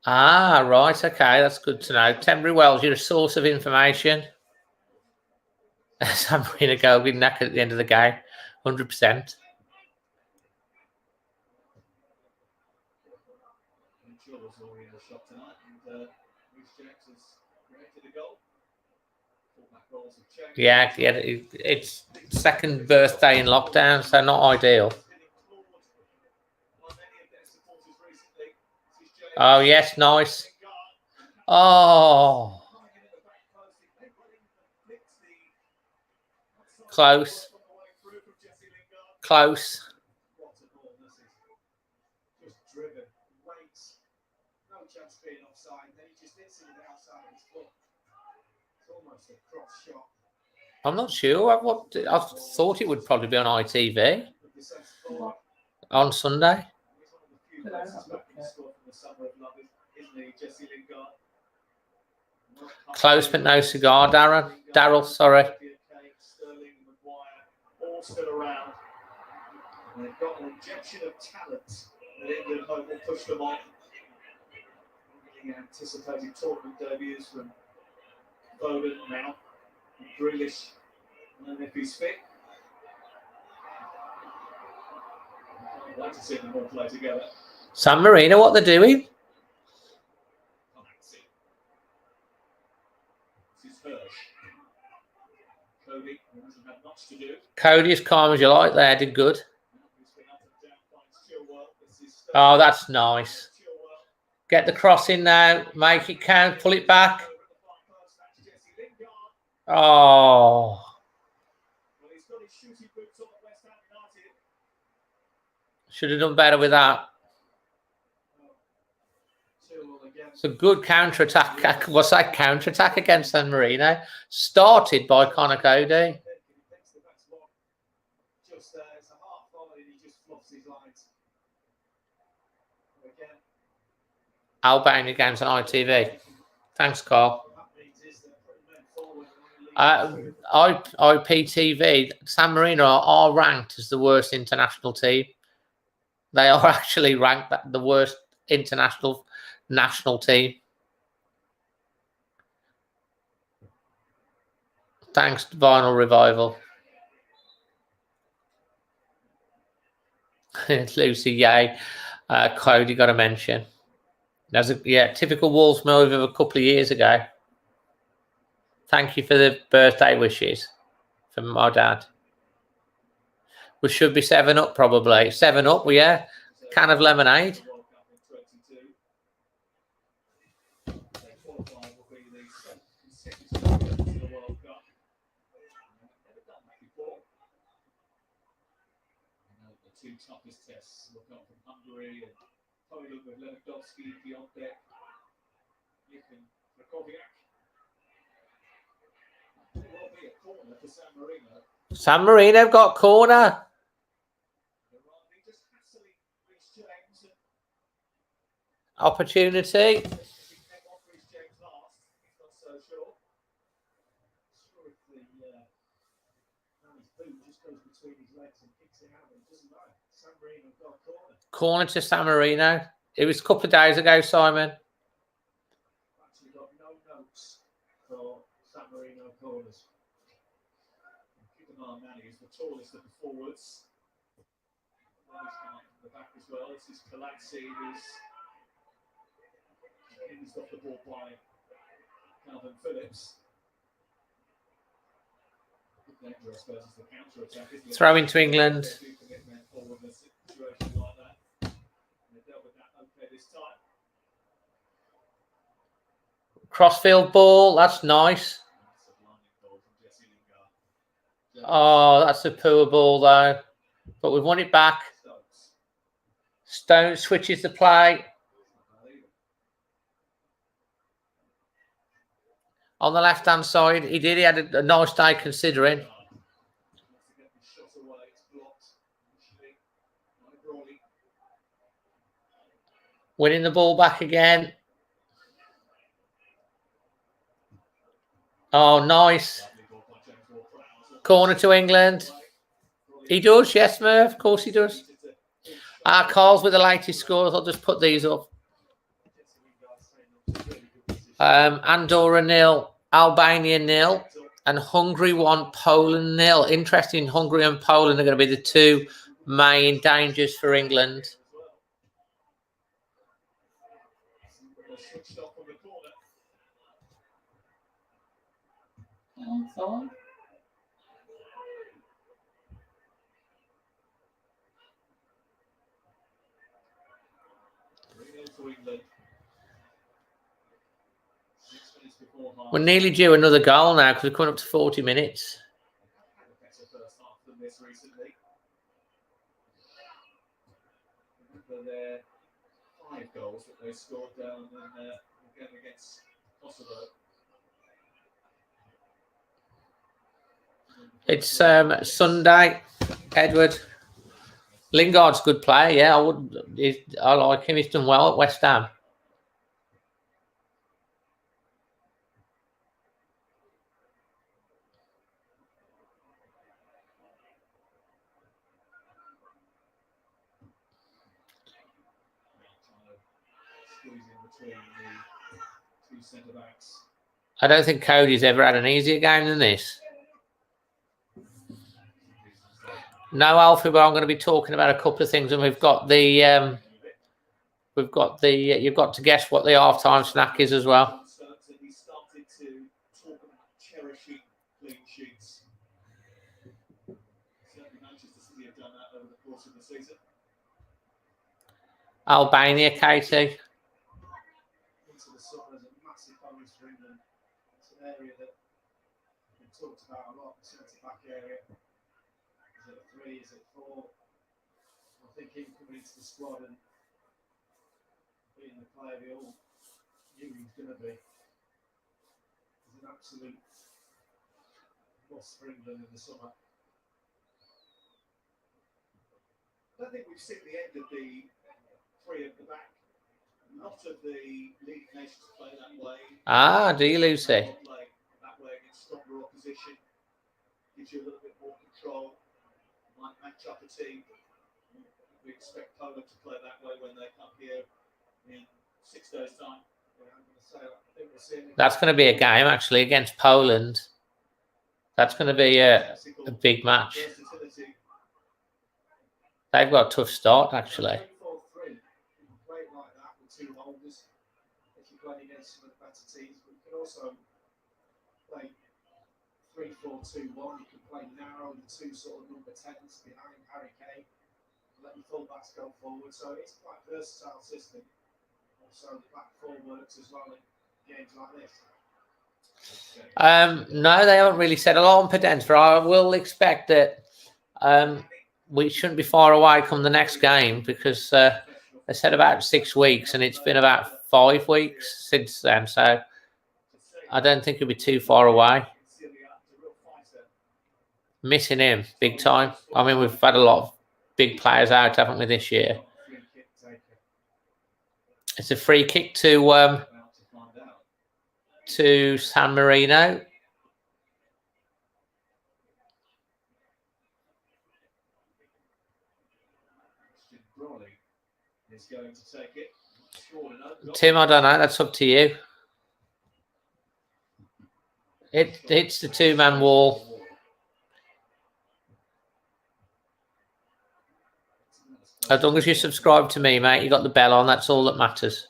Ah, right. Okay, that's good to know. Tembury Wells, you're a source of information. San Marino goal with knack at the end of the game, 100%. Yeah, it's second birthday in lockdown, so not ideal. Oh, yes, nice. Oh. Close. Close. I'm not sure. I thought it would probably be on ITV on Sunday. Close but no cigar, Daryl, sorry. Still around. And they've got an injection of talent that England hope will push them on. Many anticipated tournament debuts from Foden now, and Grealish, and if he's fit. I'd like to see them all play together. San Marino, what they're doing? This is Hirsch. Cody hasn't had much to do. Cody, as calm as you like there, did good. He's been up and down, finds Chilwell. This is Oh, that's nice. Chilwell. Get the cross in now. Make it count. Pull it back. Over at the far post, that's Jesse Lingard. Oh, Well, he's got his shooting boots on at West Ham United. should have done better with that. Chilwell again. It's a good counter-attack. What's that counter-attack against San Marino? Started by Connor Cody. He thinks the best one. Just there, it's a half volley and he just fluffs his lines. Again, Albania games on ITV. Thanks, Carl. what that means is they're putting men forward and only IPTV, San Marino are ranked as the worst international team. They are actually ranked the worst international national team. Thanks to Vinyl Revival. Lucy, yay. Cody got a mention. That's typical Wolves move of a couple of years ago. Thank you for the birthday wishes from my dad. We should be 7-Up probably. 7-Up, yeah. Can of lemonade. World Cup in 22. They qualify will be the second consecutive trip to the World Cup. Never done that before. The two toughest tests will come from Hungary and Poland with Lewandowski, Piontek, Nick and Krakowiak. There will be a corner for San Marino. San Marino got corner. Rani just hassling Rhys James and Opportunity. he came off Rhys James last. He's not so sure. Sure if the his boot just goes between his legs and kicks it out, but it doesn't matter. San Marino got a corner. Corner to San Marino. It was a couple of days ago, Simon. Actually got no notes for San Marino corners. Kidamar Manny is the tallest of the forwards. He's come up from the back as well. This is Kalatsi, who's eased off the ball by Calvin Phillips. Danger, I suppose, is the counter-attack, isn't it? Throw into England. They do commit men forward in a situation like that. And they dealt with that okay this time. Crossfield ball. That's nice. That's a blinding goal from Jesse Lingard. Oh, that's a poor ball, though. But we've won it back. Stokes. Stone switches the play. On the left-hand side, he did. He had a nice day considering. Winning the ball back again. Oh, nice. Corner to England. He does, yes, Merv. Of course he does. Carl's with the latest scores. I'll just put these up. Andorra 0, Albania 0, and Hungary 1, Poland 0. Interesting, Hungary and Poland are going to be the two main dangers for England. Outside. We're nearly due another goal now because we're coming up to 40 minutes. Their 5 goals that they scored down in the game against Kosovo. It's Sunday. Edward Lingard's a good player. Yeah, I like him. He's done well at West Ham. between the two centre backs. I don't think Cody's ever had an easier game than this. No, Alfie, but I'm going to be talking about a couple of things, and you've got to guess what the half-time snack is as well. He started to talk about cherishing clean sheets. Certainly Manchester City have done that over the course of the season. Albania, Katie. Into the summer is a massive bonus for England. It's an area that we've talked about a lot, the centre-back area. Is it 3? Is it 4? I think him coming into the squad and being the player we all knew he was going to be is an absolute loss for England in the summer. I don't think we've seen the end of the 3 at the back. A lot of the league nations play that way. Do you, Lucy? Play that way against stronger opposition. Gives you a little bit more control. Might match up a team. We expect Poland to play that way when they come here in 6 days' time. That's going to be a game, actually, against Poland. That's going to be a big match. They've got a tough start, actually. Play like that with 2 holders. If you're playing against some of the better teams, but you can also play 3-4-2-1. You can play narrow with 2 sort of number 10s behind Harry Kane. Let your full-backs go forward. So it's quite a versatile system. Also, the back 4 works as well in games like this. No, they haven't really said a lot on Pedenstra. I will expect that we shouldn't be far away come the next game, because they said about 6 weeks, and it's been about 5 weeks since then. So I don't think it'll be too far away. Missing him big time. I mean, we've had a lot of big players out, haven't we, this year? It's a free kick to San Marino. Tim, I don't know. That's up to you. It's the 2-man wall. As long as you subscribe to me, mate, you got the bell on. That's all that matters.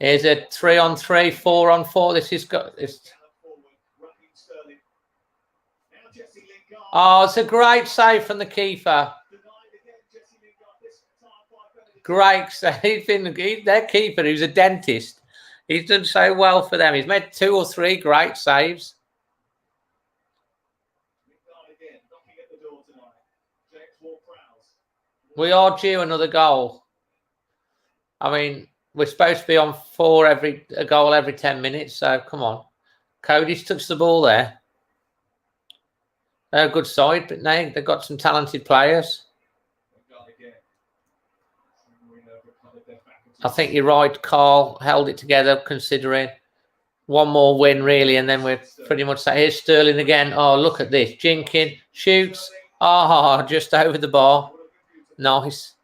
Here's a 3-on-3, 4-on-4. This is got. Oh, it's a great save from the keeper. Great save. Their keeper, who's a dentist, he's done so well for them. He's made 2 or 3 great saves. We are due another goal. I mean, we're supposed to be on a goal every 10 minutes. So come on, Cody's touched the ball there. They're a good side, but they've got some talented players. I think you're right. Carl held it together, considering one more win, really, and then we're pretty much set. Here's Sterling again. Oh, look at this. Jinkin shoots. Oh, just over the bar. Nice.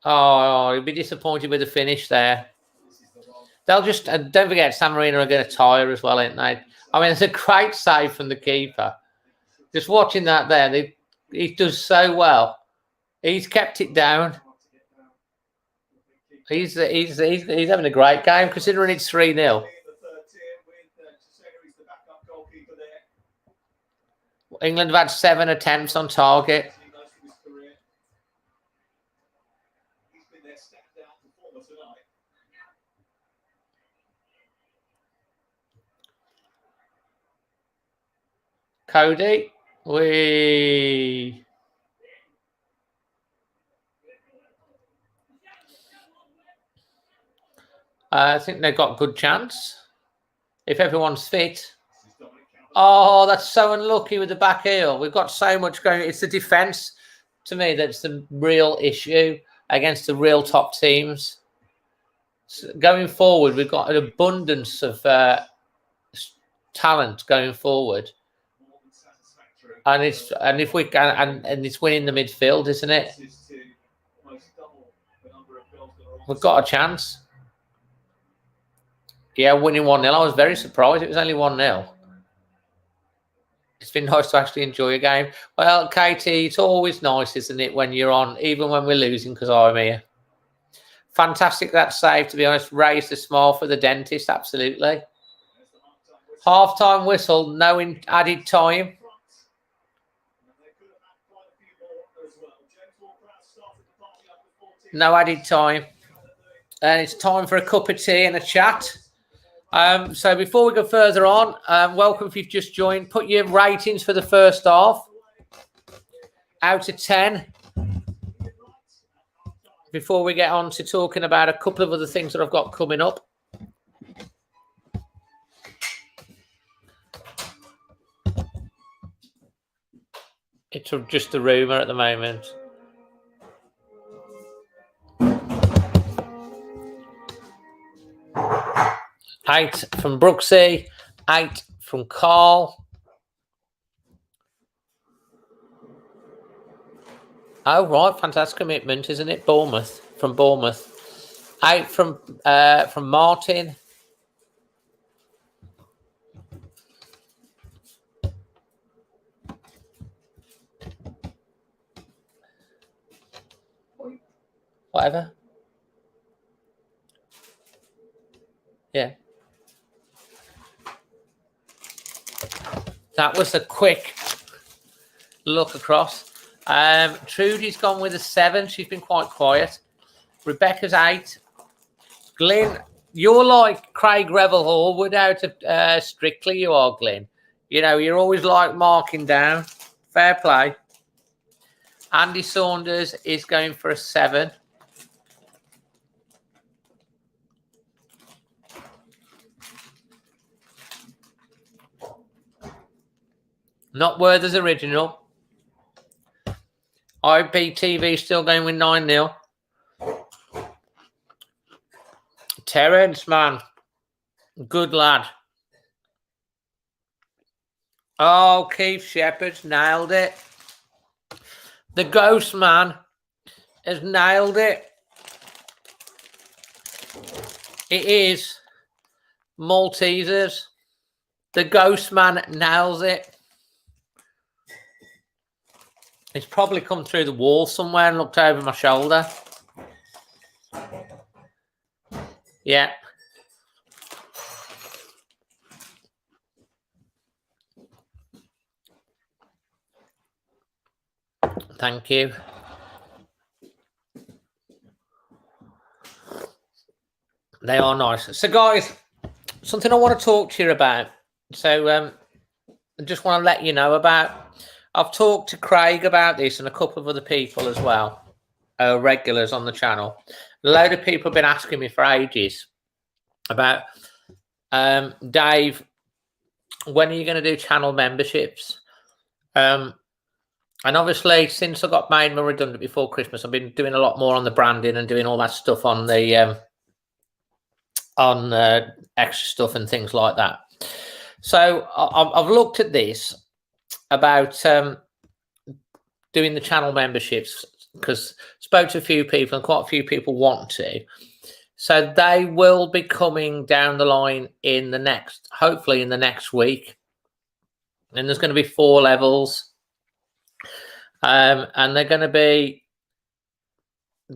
Oh, he'll be disappointed with the finish there. They'll just, don't forget, San Marino are going to tire as well, ain't they? I mean, it's a great save from the keeper. Just watching that there, he does so well. He's kept it down. He's having a great game, considering it's 3-0. England have had 7 attempts on target. Cody, I think they've got a good chance if everyone's fit. Oh, that's so unlucky with the back heel. We've got so much going. It's the defence, to me, that's the real issue against the real top teams. So going forward, we've got an abundance of talent going forward. And if we can, and it's winning the midfield, isn't it? We've got a chance. Yeah, winning 1-0. I was very surprised. It was only 1-0. It's been nice to actually enjoy a game. Well, Katie, it's always nice, isn't it, when you're on, even when we're losing, because I'm here. Fantastic that save, to be honest. Raised a smile for the dentist, absolutely. Half-time whistle, no added time. No added time. And it's time for a cup of tea and a chat. So before we go further on, welcome if you've just joined. Put your ratings for the first half out of 10. Before we get on to talking about a couple of other things that I've got coming up. It's just a rumour at the moment. Eight from Brooksy, 8 from Carl. Oh, right, fantastic commitment, isn't it? From Bournemouth. 8 from Martin. Whatever. Yeah. That was a quick look across. Trudy's gone with a 7. She's been quite quiet. Rebecca's 8. Glyn, you're like Craig Revel Hallwood out of Strictly, you are, Glyn. You know, you're always like marking down. Fair play. Andy Saunders is going for a 7. Not Werther's original. IPTV still going with 9-0. Terence, man. Good lad. Oh, Keith Shepherd's nailed it. The Ghost Man has nailed it. It is Maltesers. The Ghost Man nails it. It's probably come through the wall somewhere and looked over my shoulder. Yeah. Thank you. They are nice. So, guys, something I want to talk to you about. So, I just want to let you know about. I've talked to Craig about this and a couple of other people as well, regulars on the channel. A load of people have been asking me for ages about, Dave, when are you going to do channel memberships? And obviously, since I got made redundant before Christmas, I've been doing a lot more on the branding and doing all that stuff on the extra stuff and things like that. So I've looked at this about doing the channel memberships because I spoke to a few people and quite a few people want to. So they will be coming down the line hopefully in the next week. And there's going to be 4 levels. And they're going to be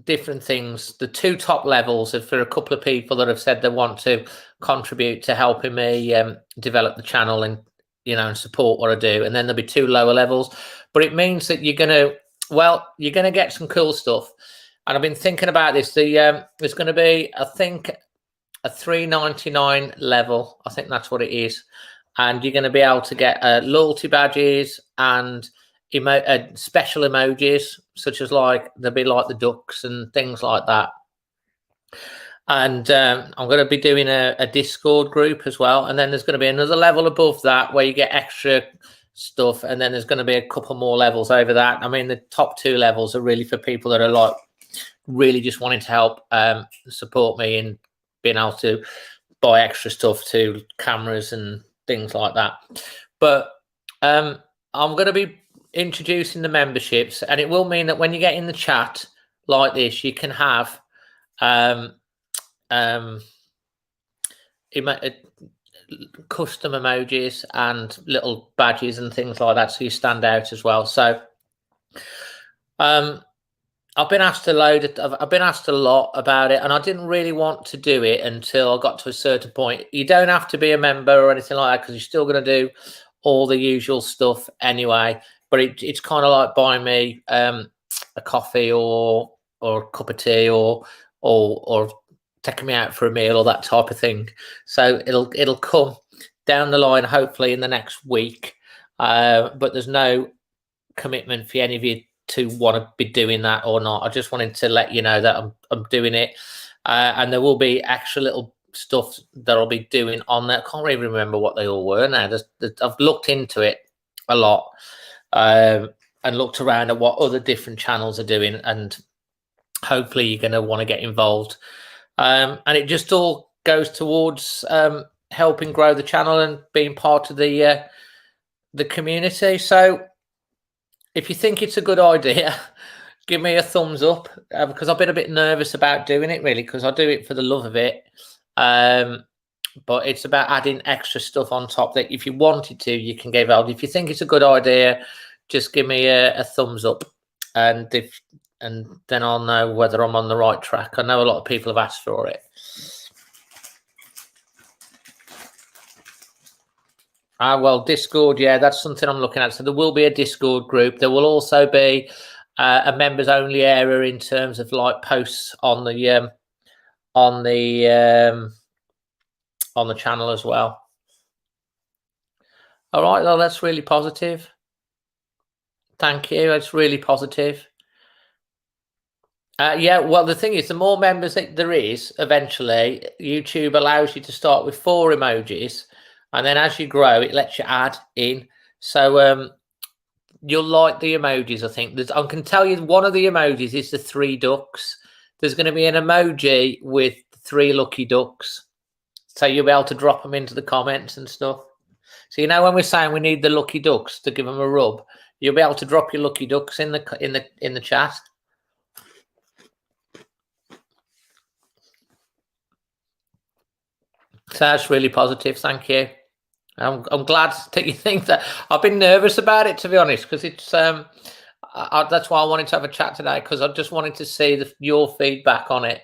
different things. The 2 top levels are for a couple of people that have said they want to contribute to helping me develop the channel and, you know, and support what I do. And then there'll be 2 lower levels. But it means that you're going to get some cool stuff. And I've been thinking about this. There's going to be, I think, a $3.99 level. I think that's what it is. And you're going to be able to get loyalty badges and special emojis, such as there'll be like the ducks and things like that. And I'm going to be doing a Discord group as well. And then there's going to be another level above that where you get extra stuff. And then there's going to be a couple more levels over that. I mean, the top 2 levels are really for people that are like really just wanting to help support me in being able to buy extra stuff to cameras and things like that. But I'm going to be introducing the memberships, and it will mean that when you get in the chat like this, you can have custom emojis and little badges and things like that, so you stand out as well. So I've been asked I've been asked a lot about it, and I didn't really want to do it until I got to a certain point. You don't have to be a member or anything like that, because you're still going to do all the usual stuff anyway. But it's kind of like buying me a coffee or a cup of tea or taking me out for a meal or that type of thing. So it'll come down the line, hopefully in the next week. But there's no commitment for any of you to want to be doing that or not. I just wanted to let you know that I'm doing it, and there will be extra little stuff that I'll be doing on there. I can't really remember what they all were now. I've looked into it a lot and looked around at what other different channels are doing, and hopefully you're going to want to get involved. And it just all goes towards helping grow the channel and being part of the community. So if you think it's a good idea, give me a thumbs up, because I've been a bit nervous about doing it, really, because I do it for the love of it. But it's about adding extra stuff on top that if you wanted to, you can get involved. If you think it's a good idea, just give me a thumbs up, and then I'll know whether I'm on the right track. I know a lot of people have asked for it. Well, Discord, yeah, that's something I'm looking at. So there will be a Discord group. There will also be a members only area in terms of like posts on the channel as well. All right, well, that's really positive. Thank you. It's really positive. Yeah, well, the thing is, the more members that there is, eventually, YouTube allows you to start with 4 emojis, and then as you grow, it lets you add in. So you'll like the emojis, I think. I can tell you one of the emojis is the 3 ducks. There's going to be an emoji with 3 lucky ducks. So you'll be able to drop them into the comments and stuff. So you know when we're saying we need the lucky ducks to give them a rub, you'll be able to drop your lucky ducks in the chat. So that's really positive. Thank you. I'm glad that you think that. I've been nervous about it, to be honest, because it's that's why I wanted to have a chat today, because I just wanted to see your feedback on it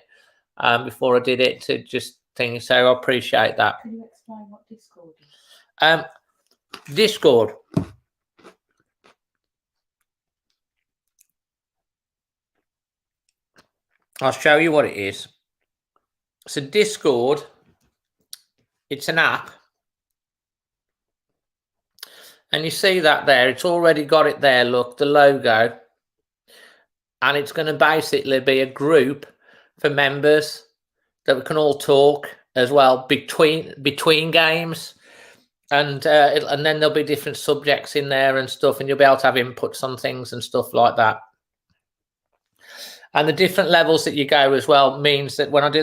before I did it, to just think. So I appreciate that. Can you explain what Discord is? Discord. I'll show you what it is. So Discord, it's an app. And you see that there, it's already got it there, look, the logo. And it's going to basically be a group for members that we can all talk as well between games. And then there'll be different subjects in there and stuff, and you'll be able to have inputs on things and stuff like that. And the different levels that you go as well means that when I do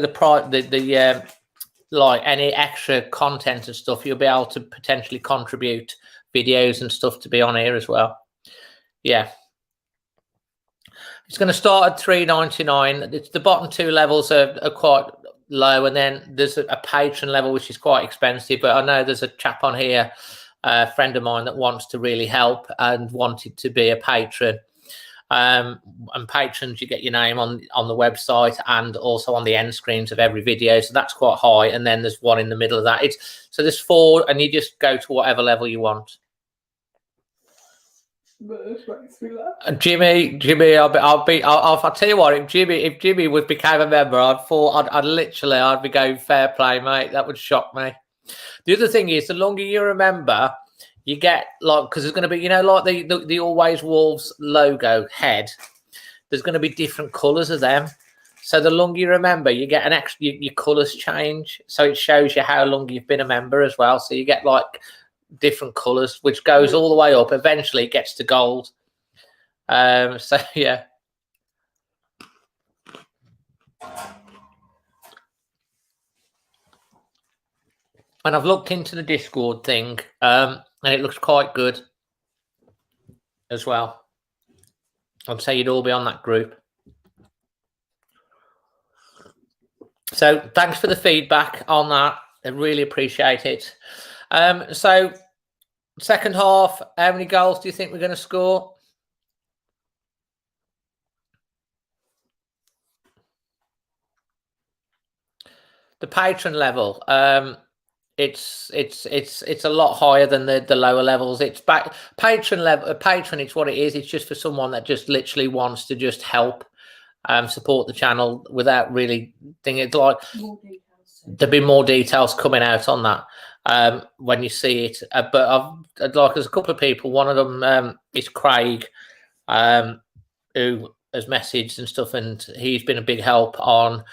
like any extra content and stuff, you'll be able to potentially contribute videos and stuff to be on here as well. Yeah. It's going to start at $3.99. The bottom 2 levels are quite low, and then there's a patron level, which is quite expensive. But I know there's a chap on here, a friend of mine, that wants to really help and wanted to be a patron. And patrons, you get your name on the website and also on the end screens of every video. So that's quite high. And then there's one in the middle of that. So there's 4, and you just go to whatever level you want. Jimmy, I'll tell you what. If Jimmy became a member, I'd be going fair play, mate. That would shock me. The other thing is, the longer you remember, you get like, because there's going to be, like the Always Wolves logo head. There's going to be different colours of them. So the longer you remember, you get an extra. Your colours change, so it shows you how long you've been a member as well. So you get like different colours, which goes all the way up. Eventually, it gets to gold. So yeah. And I've looked into the Discord thing, and it looks quite good. as well. I'd say you'd all be on that group. So thanks for the feedback on that. I really appreciate it. So second half, how many goals do you think we're going to score? The patron level, it's a lot higher than the lower levels. It's back patron level. Patron, it's what it is. It's just for someone that just literally wants to just help support the channel without really thinking. It's like there'll be more details coming out on that when you see it. But I'd like there's a couple of people. One of them is Craig, who has messaged and stuff, and he's been a big help on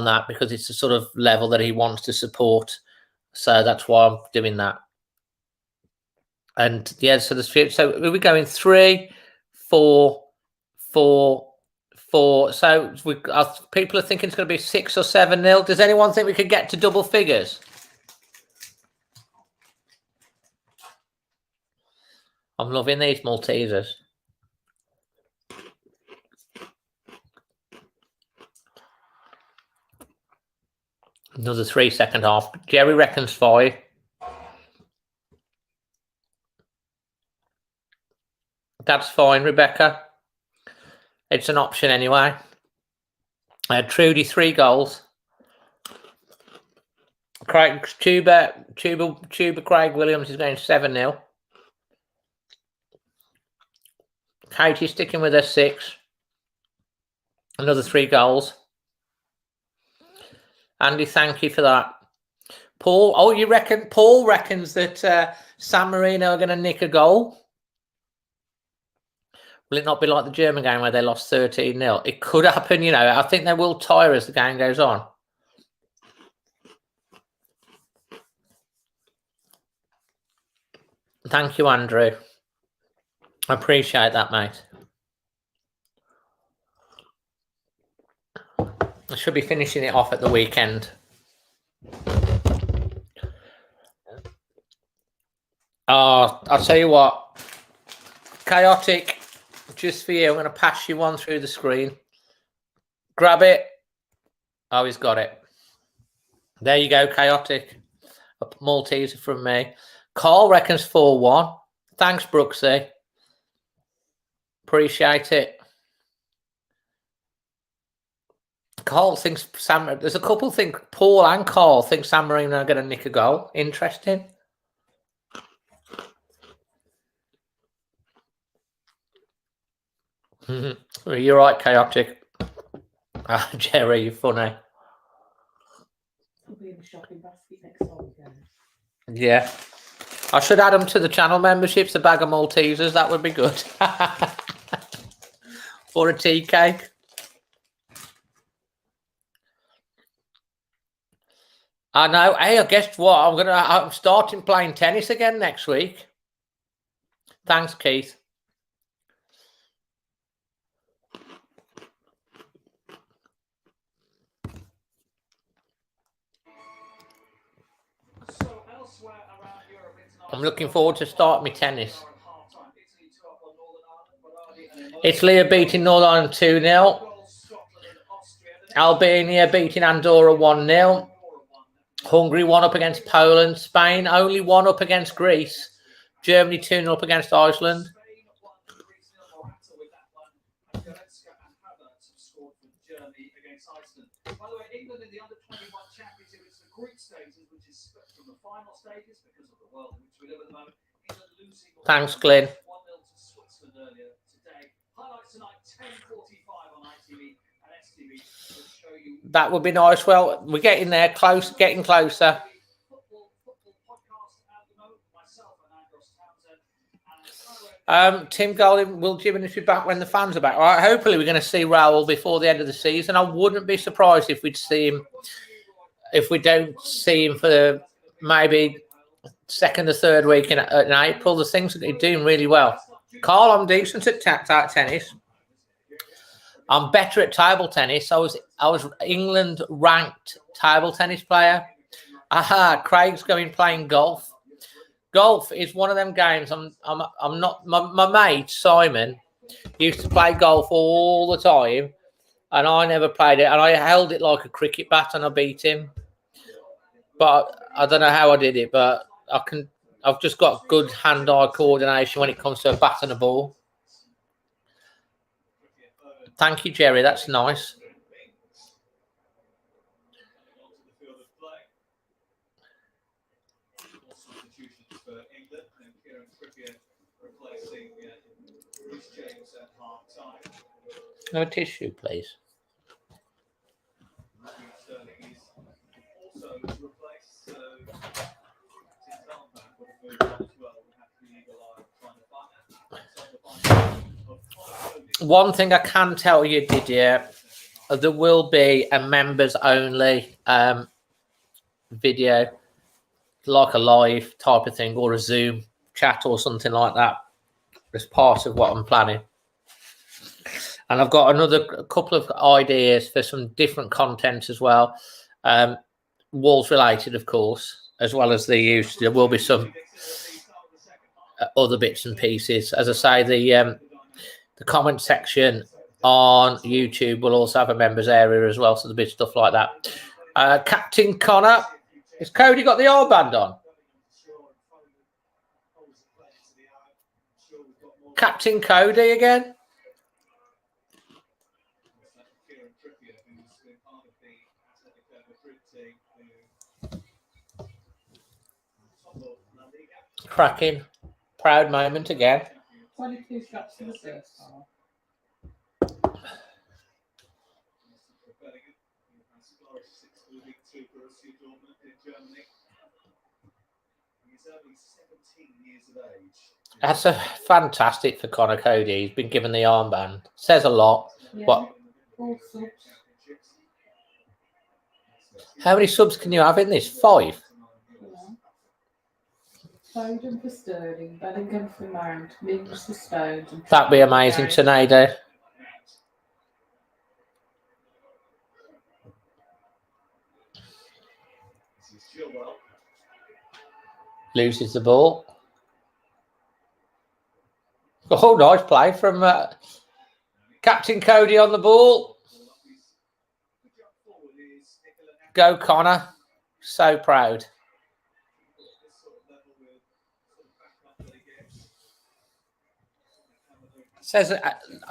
that because it's the sort of level that he wants to support. So that's why I'm doing that. And yeah, so we're going 3, 4, 4, 4. So people are thinking it's going to be 6 or 7-0. Does anyone think we could get to double figures? I'm loving these Maltesers. Another 3 second half. Jerry reckons 5. That's fine, Rebecca. It's an option anyway. Trudy 3 goals. Tuba Craig Williams is going 7-0. Katie sticking with her 6. Another 3 goals. Andy, thank you for that. Paul, Paul reckons that San Marino are going to nick a goal. Will it not be like the German game where they lost 13-0? It could happen, you know. I think they will tire as the game goes on. Thank you, Andrew. I appreciate that, mate. I should be finishing it off at the weekend. Oh, I'll tell you what. Chaotic, just for you. I'm going to pass you one through the screen. Grab it. Oh, he's got it. There you go, Chaotic. A Malteser from me. Carl reckons 4-1. Thanks, Brooksy. Appreciate it. Carl thinks there's a couple think Paul and Carl think San Marino are going to nick a goal. Interesting. You're right, Chaotic. Jerry, you're funny. I'll be in the shopping basket next time again. Yeah. I should add them to the channel memberships, a bag of Maltesers. That would be good. Or a tea cake. I know. Hey, I guess what? I'm starting playing tennis again next week. Thanks, Keith. I'm looking forward to starting my tennis. Italy are beating Northern Ireland 2-0. Albania beating Andorra 1-0. Hungary 1 up against Poland. Spain only 1 up against Greece. Germany 2-0 up against Iceland. By the way, England in the under-21 championship, it's the group stages, which is split from the final stages because of the world in which we live at the moment. England losing. Thanks, Glenn. 1-0 to Switzerland earlier today. Highlights tonight, 10:45 on ITV and STV to show you. That would be nice. Well, we're getting there, getting closer. Tim Golding, will Jimenez be back when the fans are back? All right, hopefully we're going to see Raul before the end of the season. I wouldn't be surprised if we'd see him, if we don't see him for maybe second or third week in April. The things that he's doing really well. Carl, I'm decent at tennis. I'm better at table tennis. I was England ranked table tennis player. Craig's going playing golf. Golf is one of them games. I'm not. My mate Simon used to play golf all the time, and I never played it. And I held it like a cricket bat, and I beat him. But I don't know how I did it. But I've just got good hand-eye coordination when it comes to a bat and a ball. Thank you, Jerry. That's nice. No tissue, please. One thing I can tell you, Didier, there will be a members only video, like a live type of thing, or a Zoom chat or something like that, as part of what I'm planning. And I've got a couple of ideas for some different content as well, Wolves related, of course, as well as the use. There will be some other bits and pieces. As I say, the comment section on YouTube will also have a members area as well, so there'll be stuff like that. Captain Connor, has Cody got the armband on? Captain Cody again? Cracking. Proud moment again. 22 shots for the first half. That's a fantastic for Connor Cody. He's been given the armband. Says a lot. Yeah. What? 4 subs. How many subs can you have in this? 5? Foden for Sterling, Bellingham for Mount, Mings for Stones. And That'd be amazing, Tornado. Loses the ball. Oh, nice play from Captain Cody on the ball. Go, Connor. So proud. Says,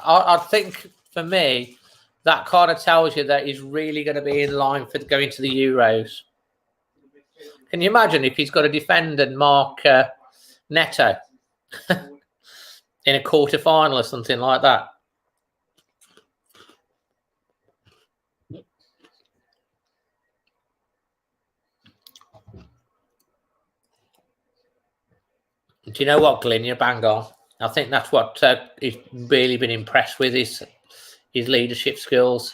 I think for me, that kind of tells you that he's really going to be in line for going to the Euros. Can you imagine if he's got to defend and mark Neto in a quarter-final or something like that? Do you know what, Glyn? You're bang on. I think that's what he's really been impressed with, his leadership skills.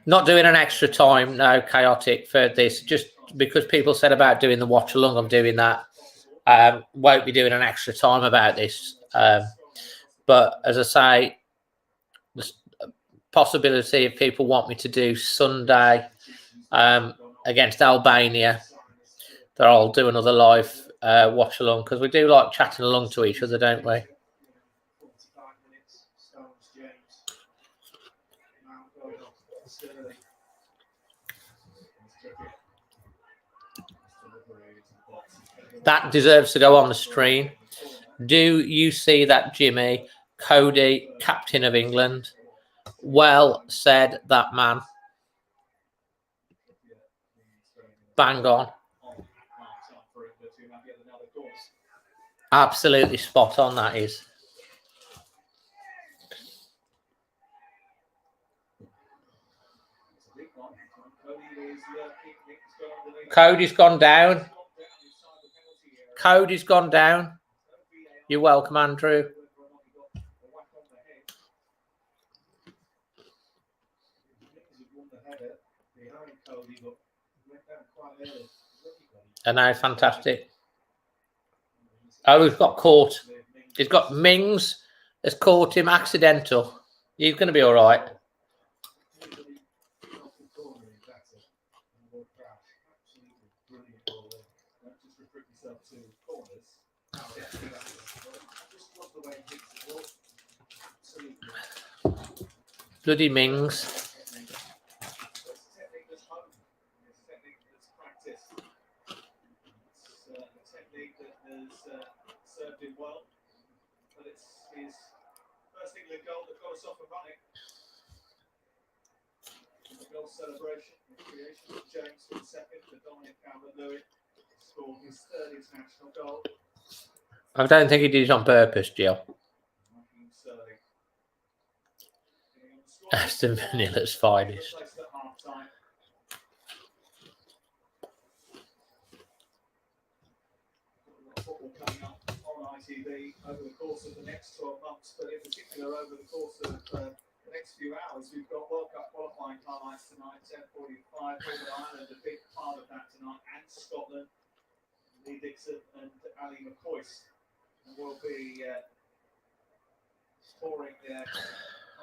Not doing an extra time, no, chaotic for this, just because people said about doing the watch along, I'm doing that. Won't be doing an extra time about this. But as I say, there's a possibility if people want me to do Sunday against Albania, that I'll do another live watch along, because we do like chatting along to each other, don't we? That deserves to go on the stream. Do you see that, Jimmy? Cody, captain of England. Well said, that man. Bang on. Absolutely spot on, that is. Cody's gone down. Cody's gone down. You're welcome, Andrew. I know, fantastic. Oh, he's got caught. He's got Mings has caught him accidental. He's going to be all right. Brilliant ball in. Don't just restrict yourself to corners. Just love the way he hits the ball. Absolutely. Bloody Mings. It's a technique that's honed. It's a technique that's practiced. It's a technique that has served him well. But it's his first England goal that got us off and running. The goal celebration, the creation of James for the second, the Dominic Calvert-Lewin scored his third international goal. I don't think he did it on purpose, Jill. Raheem Sterling. Aston Villa's finest. Replaced at half-time. Football coming up on ITV over the course of the next 12 months, but in particular over the course of the next few hours, we've got World Cup qualifying highlights tonight, 10:45. Northern Ireland, a big part of that tonight, and Scotland. Lee Dixon and Ali McCoist will be pouring their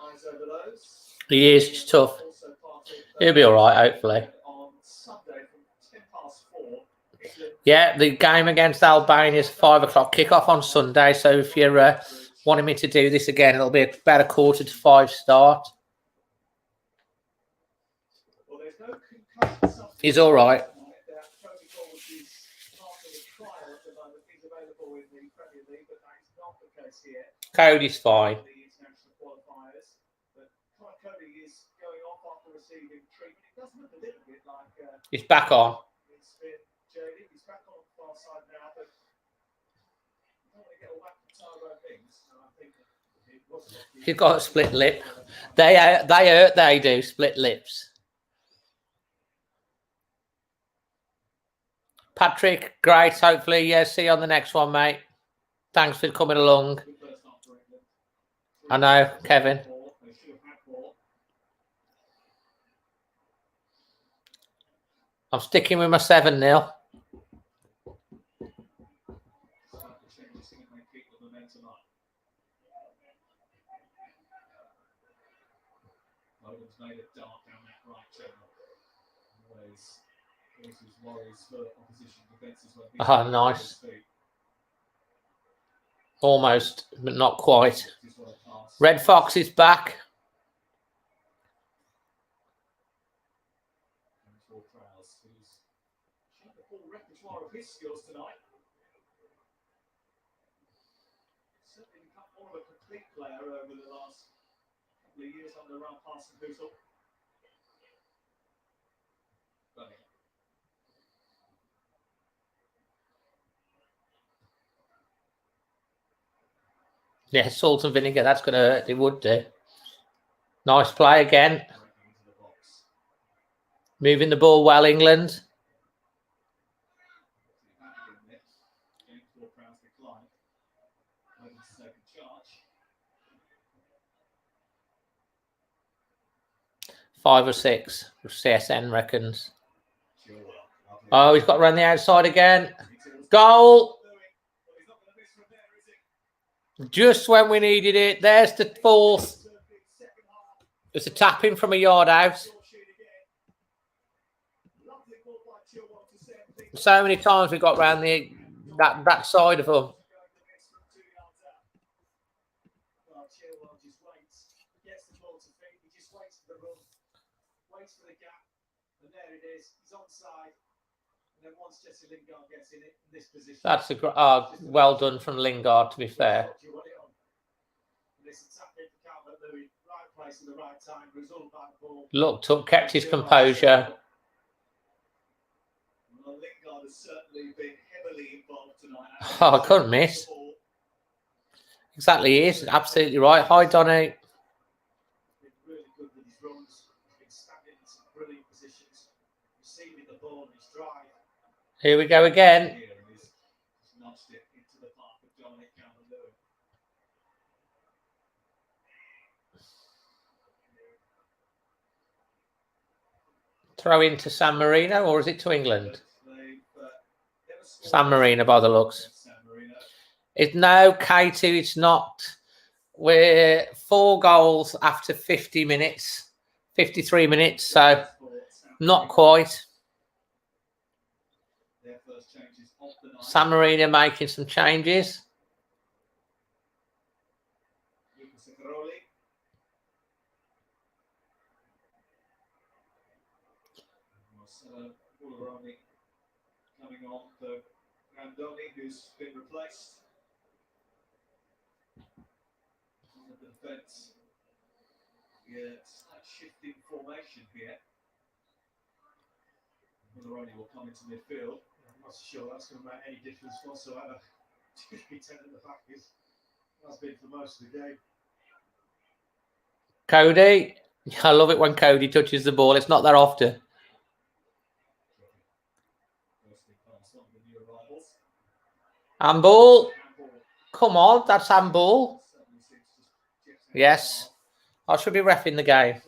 eyes over those. He is. It's tough. Also part of, He'll be all right, hopefully. on Sunday from 4:10. England Yeah, the game against Albania is 5 o'clock kickoff on Sunday. So if you're wanting me to do this again, it'll be about 4:45 start. Well, there's no concussion substitute. He's all right. That protocol is part of the trial at the moment. He's available in the Premier League, but that is not the case here. Cody's fine. The international qualifiers. But Cody is going off after receiving treatment. It does look a little bit like He's back on. it's been JD. He's back on the far side now, but you don't want to get all that Tyrone things. And I think it was He's got a split lip. They hurt. They do split lips. Patrick, great. Hopefully, yeah. See you on the next one, mate. Thanks for coming along. good first half for England. I know, Kevin. They should have had more. I'm sticking with my 7-0. Changes can make keep the momentum up. Logan's made a dart down that right channel. Always causes worries for opposition defences when he's Oh, nice. on his feet. Almost, but not quite. Just want to pass. Red Fox is back. For Prowse, who's shown the full repertoire of his skills tonight. Certainly become more of a complete player over the last couple of years under Ralph Hasenhüttl. But Yeah, salt and vinegar. That's going to hurt. It would do. Nice play again. breaking into the box. Moving the ball well, England. James Ward-Prowse declined. Logan's second charge. 5 or 6. CSN reckons. Chilwell. Oh, he's got around the outside again. Well, Goal. he's not going to miss from there, is he? Just when we needed it. There's the fourth. Second half. It's a tap in from a yard out. Lovely ball by Chilwell to set things So many times we got round that side of them. going the miss from 2 yards out. Well, Chilwell just waits. He gets the ball to feet. He just waits for the run. Waits for the gap. And there it is. He's onside. And then once Jesse Lingard gets in this position. That's well done from Lingard, to be fair. This attack in for Calvert-Lewin. Right place at the right time. Result by the ball. Looked up, kept his composure. Well, Lingard has certainly been heavily involved tonight. Oh, I couldn't miss. Exactly, he is. Absolutely right. Hi, Donny. Been really good with his runs. He's been standing in some brilliant positions. Receiving the ball and his drive. Here we go again. Here and he's notched it into the park of Dominic Calvert-Lewin. Throw into San Marino, or is it to England? They've never scored San Marino, by the looks. against San Marino. It's no K2. It's not. We're 4 goals after 50 minutes, 53 minutes. So not quite. their first changes of the night. San Marino making some changes. Coming on for Randoni, who's been replaced. On the defence. Yeah, slight shift in formation here. Mulroney will come into midfield. I'm not sure that's going to make any difference whatsoever. Be 10 at the back that's been for most of the game. Cody. I love it when Cody touches the ball. It's not that often. Handball. Come on, that's handball. Yes. I should be reffing the game.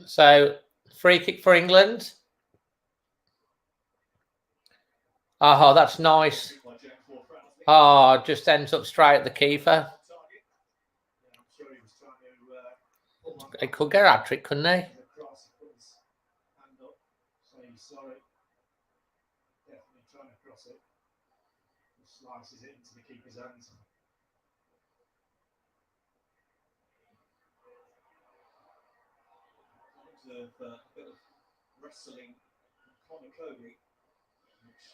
So, free kick for England. Oh, that's nice. Oh, just ends up straight at the keeper. He could get a hat-trick, couldn't he? Slices it into the keeper's hands. Of a bit of wrestling from Connor Cody, which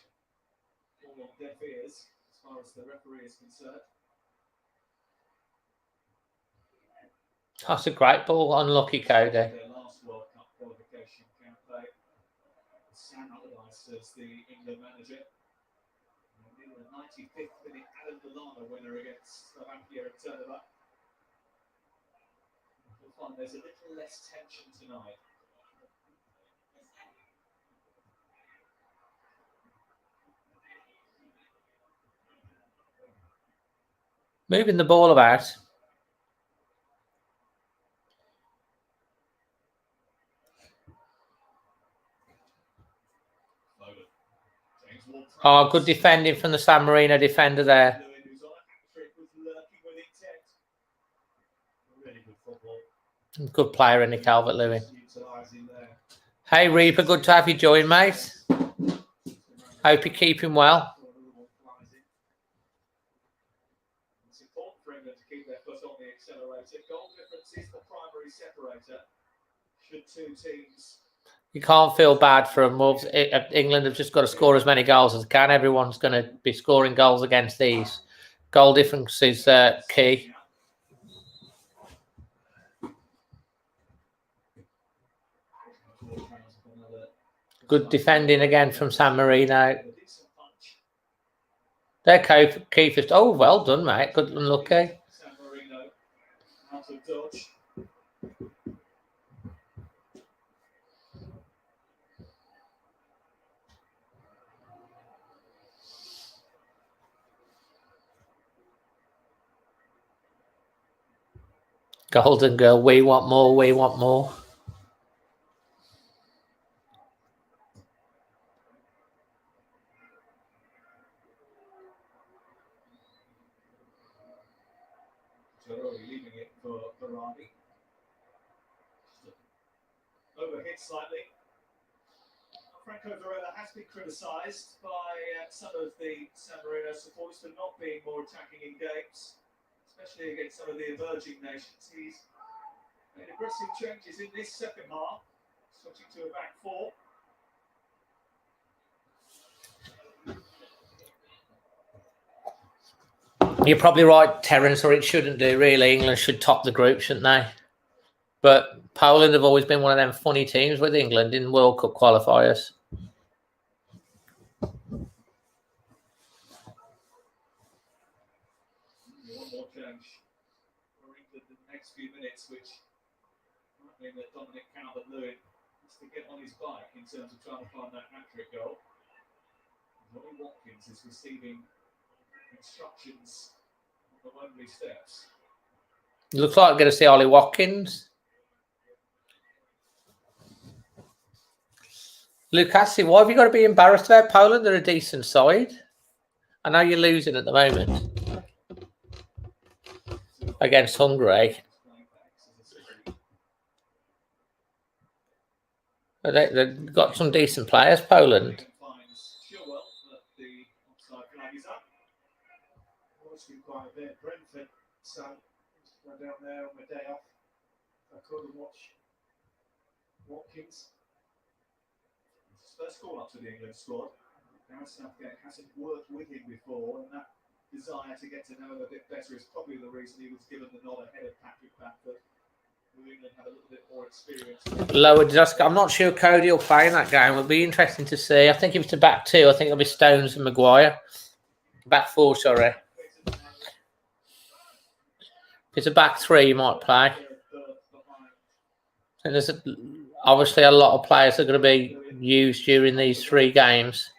fall on deaf ears as far as the referee is concerned. That's a great ball. Unlucky, Cody. Their last World Cup qualification campaign. Sam Allardyce as the England manager. In the 95th minute, Adam Lallana winner against Slovakia at Turnover. You'll find there's a little less tension tonight. Moving the ball about. Oh, good defending from the San Marino defender there. Good player in the Calvert-Lewin. Hey, Reaper, good to have you join, mate. Hope you're keeping well. It's important for England to keep their foot on the accelerator. Goal difference is the primary separator. Should two teams... You can't feel bad for them. Wolves. England have just got to score as many goals as they can. Everyone's going to be scoring goals against these. Goal difference is key. Good defending again from San Marino. Their keeper's... Oh, well done, mate. Good and lucky. San Marino out of dodge. Golden girl, we want more, we want more. Leaving it for Varane. Overhit slightly. Franco Varela has been criticised by some of the San Marino supporters for not being more attacking in games, especially against some of the emerging nations. He's made aggressive changes in this second half, switching to a back four. You're probably right, Terence, or it shouldn't do, really. England should top the group, shouldn't they? But Poland have always been one of them funny teams with England in World Cup qualifiers. One more change for England in the next few minutes, which might mean that Dominic Calvert-Lewin has to get on his bike in terms of trying to find that hat-trick goal. Ronnie Watkins is receiving instructions on the Wembley steps. Looks like we're going to see Ollie Watkins. Lucas, why have you got to be embarrassed about Poland? They're a decent side. I know you're losing at the moment. To against Hungary. They've got some decent players, Poland. Brentford, so went down there on my day off. I couldn't watch Watkins. His first call up to the England squad. Gareth Southgate hasn't worked with him before, and that desire to get to know him a bit better is probably the reason he was given the nod ahead of Patrick Bamford. England had a little bit more experience. Lower just, I'm not sure Cody will play in that game. It'll be interesting to see. I think if it's a back two, I think it'll be Stones and Maguire. Back four, sorry. If it's a back three, you might play. And there's obviously a lot of players that are going to be used during these 3 games.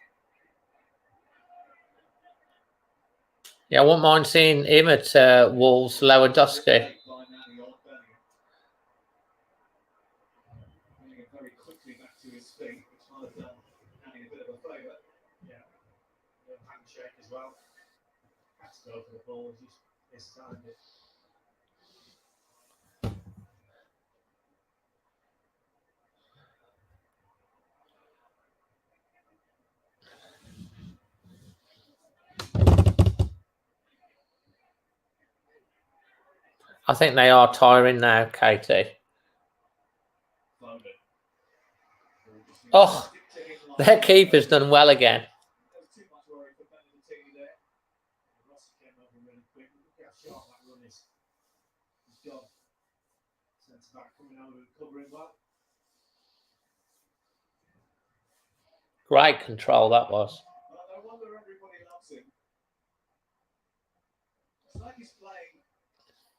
Yeah, I wouldn't mind seeing him at Wolves, Lewandowski. Very quickly back to his feet, which might have done Annie a bit of a favour. Yeah, handshake as well. Has to go for the ball, just mistimed it. I think they are tiring now, Katie. Oh, their keeper's done well again. Great control that was. No wonder everybody loves him. It's like he's playing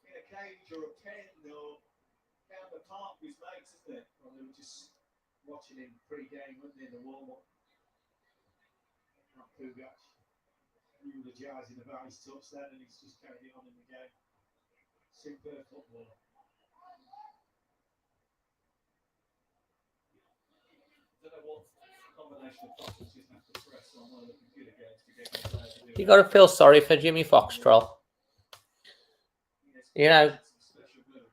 in a cage or a pen or down the park with his mates, isn't it? Well, they were just watching him pre-game, weren't they, in the warm-up. Pugac eulogising about his touchdown, and he's just carried it on in the game. Superb footballer. I don't know what combination of factors just have to press on one of the computer games to get the player to do. You got to feel sorry for Jimmy Foxtrot. You know,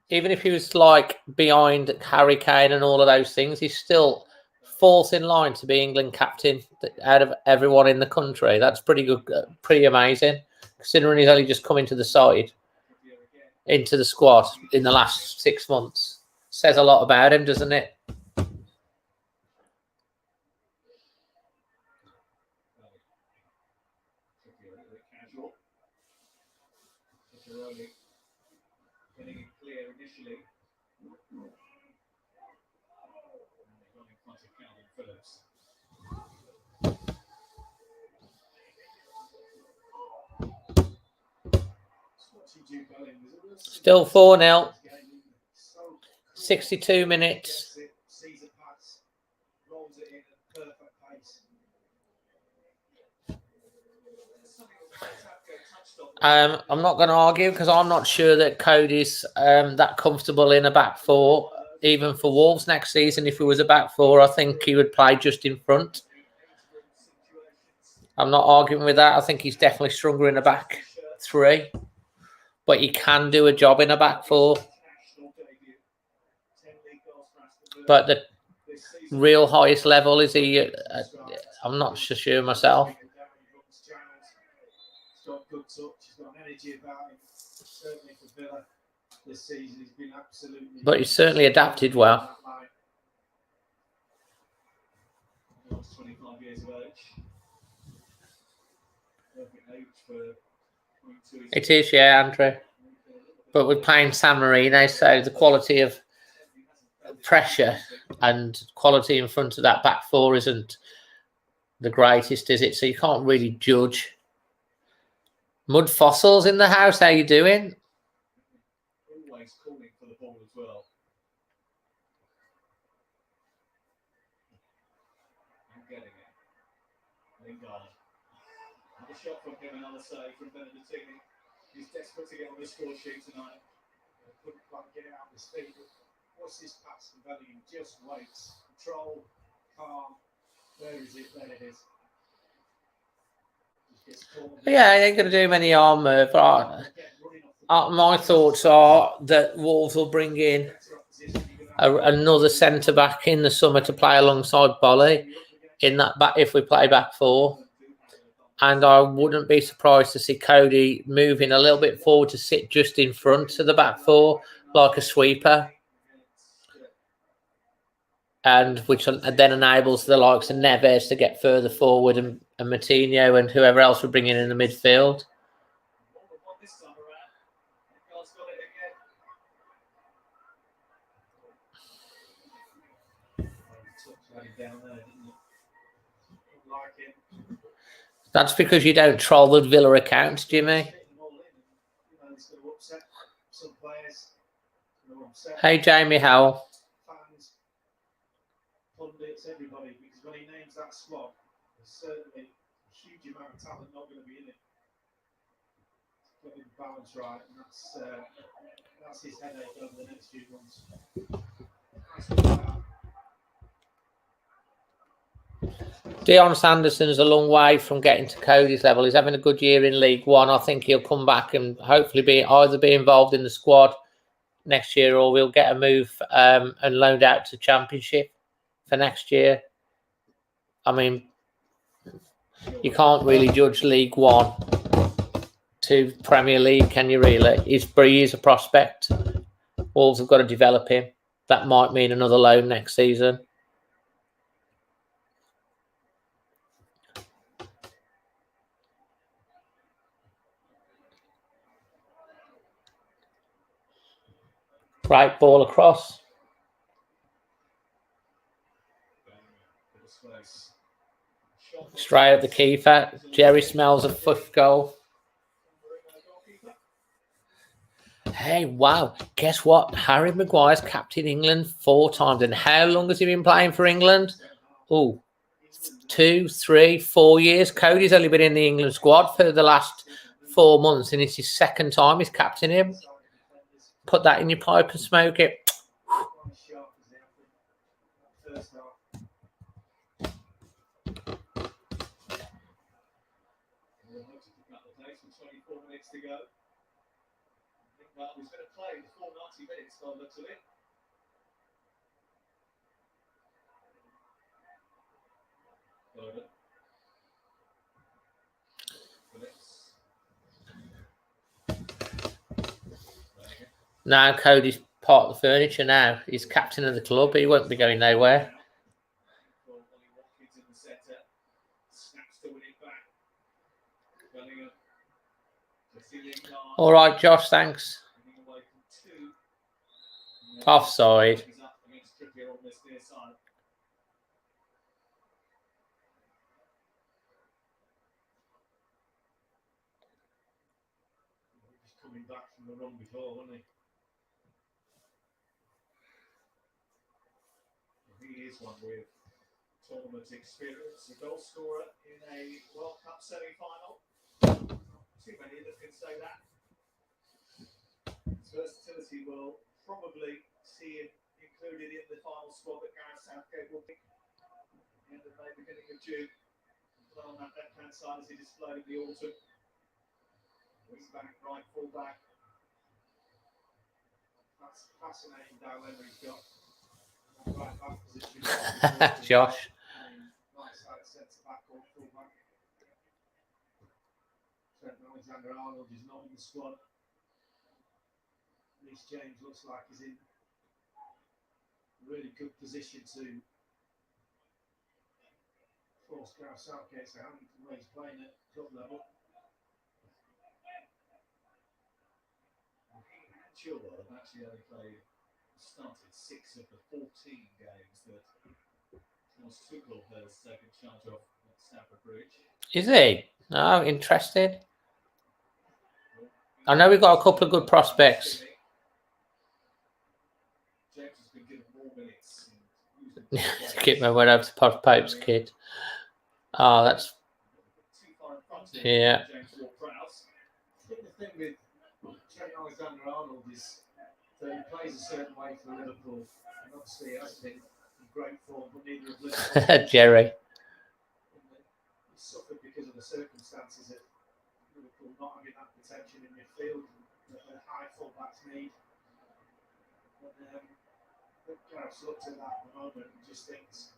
even if he was like behind Harry Kane and all of those things, he's still fourth in line to be England captain out of everyone in the country. That's pretty good, pretty amazing, considering he's only just come into the side, into the squad in the last 6 months. Says a lot about him, doesn't it? Getting it clear initially. Still 4-0. 62 minutes. I'm not going to argue because I'm not sure that Cody's that comfortable in a back four, even for Wolves next season. If he was a back four, I think he would play just in front. I'm not arguing with that. I think he's definitely stronger in a back three, but he can do a job in a back four. But the real highest level, is he? I'm not so sure myself. Good touch, he's got an energy about him. Certainly for Villa this season, he's been absolutely. But he's certainly adapted well. 25 years of age. Perfect age for. It is, yeah, Andrew. But we're playing San Marino, so the quality of pressure and quality in front of that back four isn't the greatest, is it? So you can't really judge. Mud Fossils in the house. How you doing? Always calling for the ball as well. I'm getting it. Lingard. Another shot from him, another save from Benedettini. He's desperate to get on the score sheet tonight. Couldn't quite get it out of his feet. What's this pass from Bellingham? Just waits. Control. Calm. Where is it? There it is. Yeah, I ain't going to do many arm move. My thoughts are that Wolves will bring in another centre back in the summer to play alongside Bolly in that back if we play back four. And I wouldn't be surprised to see Cody moving a little bit forward to sit just in front of the back four, like a sweeper. And which then enables the likes of Neves to get further forward and Matinho and whoever else we're bringing in the midfield. That's because you don't troll the Villa account, Jimmy. Hey, Jamie Howell. Pundits, everybody, because when he names that squad, there's certainly a huge amount of talent not going to be in it. Got the balance right, and that's his headache over the next few months. Dion Sanderson's a long way from getting to Cody's level. He's having a good year in League One. I think he'll come back and hopefully either be involved in the squad next year or we'll get a move and loaned out to Championship for next year. I mean, you can't really judge League One to Premier League, can you really? He's a prospect. Wolves have got to develop him. That might mean another loan next season. Right ball across. Straight at the keeper. Jerry smells a fifth goal. Hey, wow. Guess what? Harry Maguire's captained England 4 times. And how long has he been playing for England? Oh, 2, 3, 4 years. Cody's only been in the England squad for the last 4 months, and it's his second time he's captaining him. Put that in your pipe and smoke it. Well, he's going to play the full 90 minutes by the looks of it. Now Cody's part of the furniture now. He's captain of the club. He won't be going nowhere. All right, Josh, thanks. Offside. Coming back from the run before, wasn't he? He is one with tournament experience, a goal scorer in a World Cup semi-final. Too many that can say that. His versatility will probably see him included in the final squad that Gareth Southgate will pick in the beginning of June. Play on that left-hand side as he displayed in the autumn. Wing back, right, full back. That's fascinating down there he's got. Right back position. Josh. Right side centre back or full back. Trent Alexander-Arnold is not in the squad. Reece James looks like he's in really good position to force Gareth Southgate's hand from where he's playing at club level. Chilwell have actually only started 6 of the 14 games that Thomas Tuchel has taken charge of at Stamford Bridge. Is he? Oh, interesting. I know we've got a couple of good prospects. James has been given more minutes. Skip my word over to Pope's kid. Oh, that's... Yeah. I think the thing with Trent Alexander-Arnold is that he plays a certain way for Liverpool, and obviously he hasn't been in great form, but neither of Liverpool. Jerry. He suffered because of the circumstances of Liverpool not having that protection in midfield. the high fullbacks need. But Gareth's looked at that at the moment and just thinks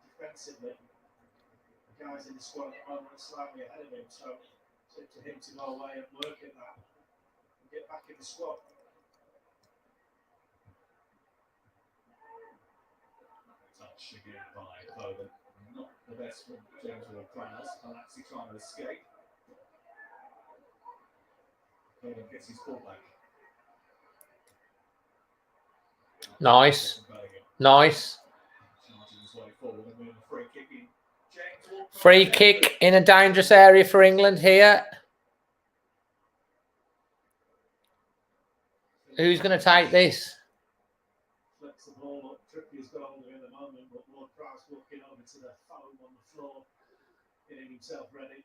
defensively, the guys in the squad at the moment are slightly ahead of him, so it's up to him to go away and work at that and get back in the squad. Touch again by Foden. Not the best from James Ward-Prowse, and actually trying to escape. Foden gets his ball back. Nice. Nice. Free kick in a dangerous area for England here. Who's going to take this? Flicks the ball up. Trippier's got hold of it at the moment, but Ward-Prowse walking over to the foam on the floor, getting himself ready.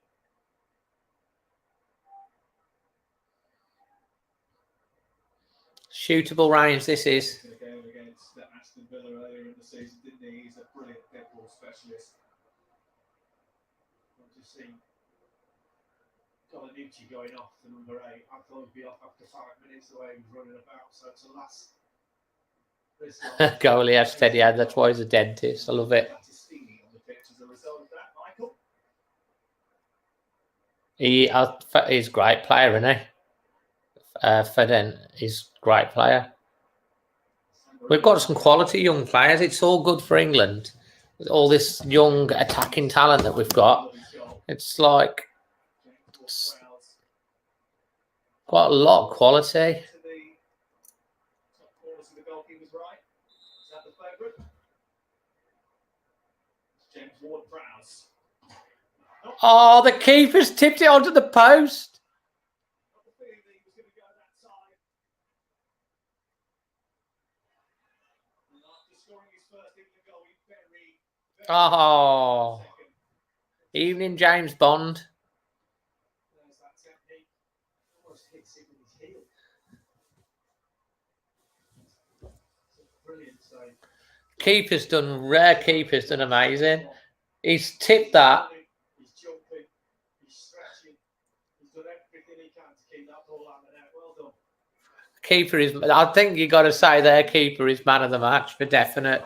Shootable range this is. Against Aston Villa earlier in the season, didn't he? He's a brilliant dead ball specialist. I've just seen Colanucci going off to number 8. I thought he'd be off after 5 minutes the way he was running about. So to last this long, Goalie has steady hand. That's why he's a dentist. I love it. He's a great player, isn't he? Foden is a great player. We've got some quality young players. It's all good for England. With all this young attacking talent that we've got, it's like it's quite a lot of quality. Oh, the keeper's tipped it onto the post. Oh, evening James Bond. Keeper's done, rare keeper's done amazing. He's tipped that. He's jumping, he's stretching, he's done everything he can to keep that ball out of the net. Well done. Keeper is, I think you got to say their keeper is man of the match for definite.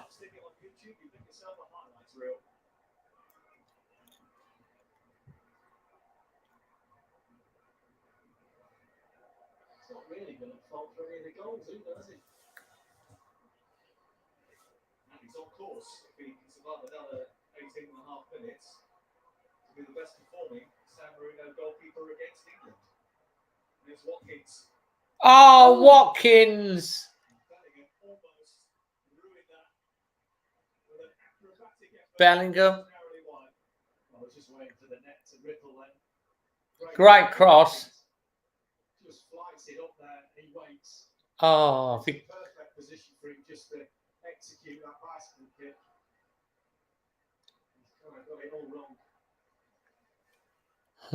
If he can survive another 18.5 minutes to be the best performing San Marino goalkeeper against England. And it's Watkins. Oh, Watkins! Bellingham. I was just waiting for the net to ripple then. Great cross. Just flies it up there. He waits. Oh, it's a perfect position for him just to execute that bicycle kick. He's kind of got it all wrong. I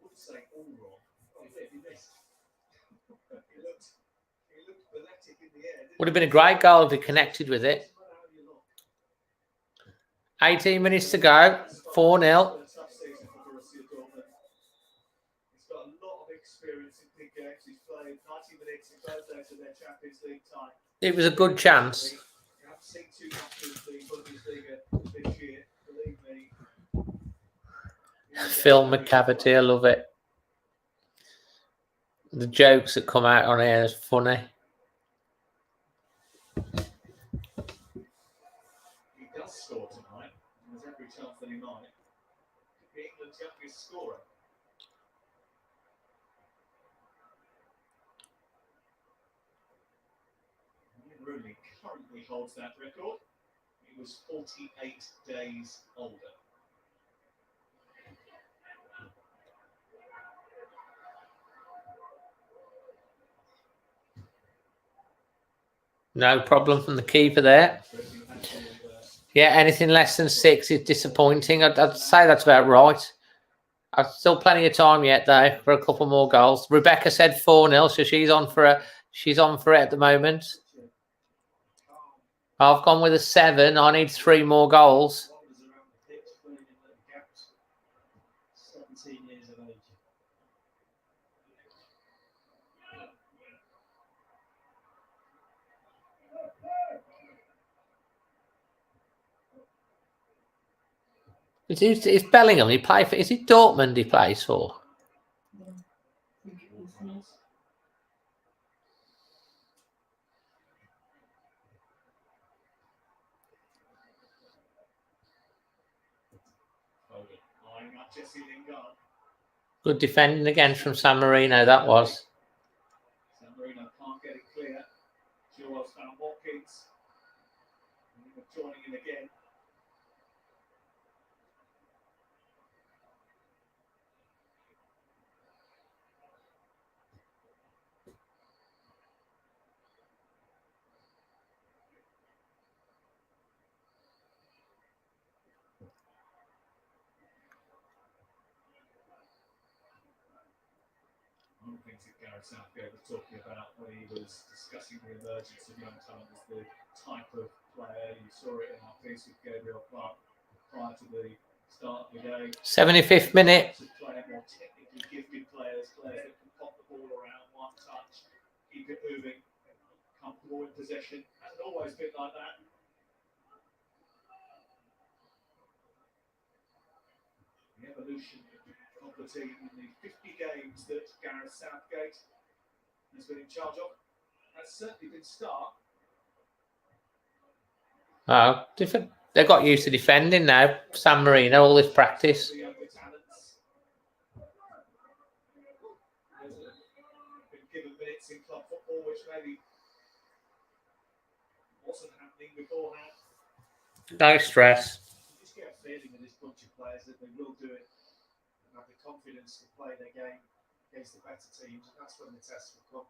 wouldn't say all wrong. Oh, he missed. he looked pathetic in the air. Would have been a great goal if he connected with it. 18 minutes to go. 4-0. It was a good chance. Phil McCavity, I love it. The jokes that come out on here is funny. He does score tonight. There's every chance that he might. Be England's youngest scorer. Rooney currently holds that record. He was 48 days older. No problem from the keeper there. Yeah, anything less than 6 is disappointing. I'd say that's about right. I've still plenty of time yet, though, for a couple more goals. Rebecca said 4-0, so she's on for it at the moment. I've gone with a 7. I need 3 more goals. It's Bellingham. He play for. Is it Dortmund? He plays for. Yeah. I think it is, yeah. Eyeing up Jesse Lingard. Good defending again from San Marino. That was. San Marino can't get it clear. Chilwell's found Watkins. Joining in again. One of the things that Gareth Southgate was talking about when he was discussing the emergence of young talent was the type of player. You saw it in our piece with Gabriel Clark prior to the start of the game. 75th minute. To play more technically gifted players that can pop the ball around, one touch, keep it moving, comfortable in possession. Hasn't always been like that. The evolution of the team in the 50 games that Gareth Southgate has been in charge of has certainly been stark. Oh, different. They got used to defending now. San Marino, all this practice. The younger talents been given minutes in club football, which maybe wasn't happening beforehand. No stress. You just get a feeling with this bunch of players that they will do it and have the confidence to play their game against the better teams, and that's when the test will come.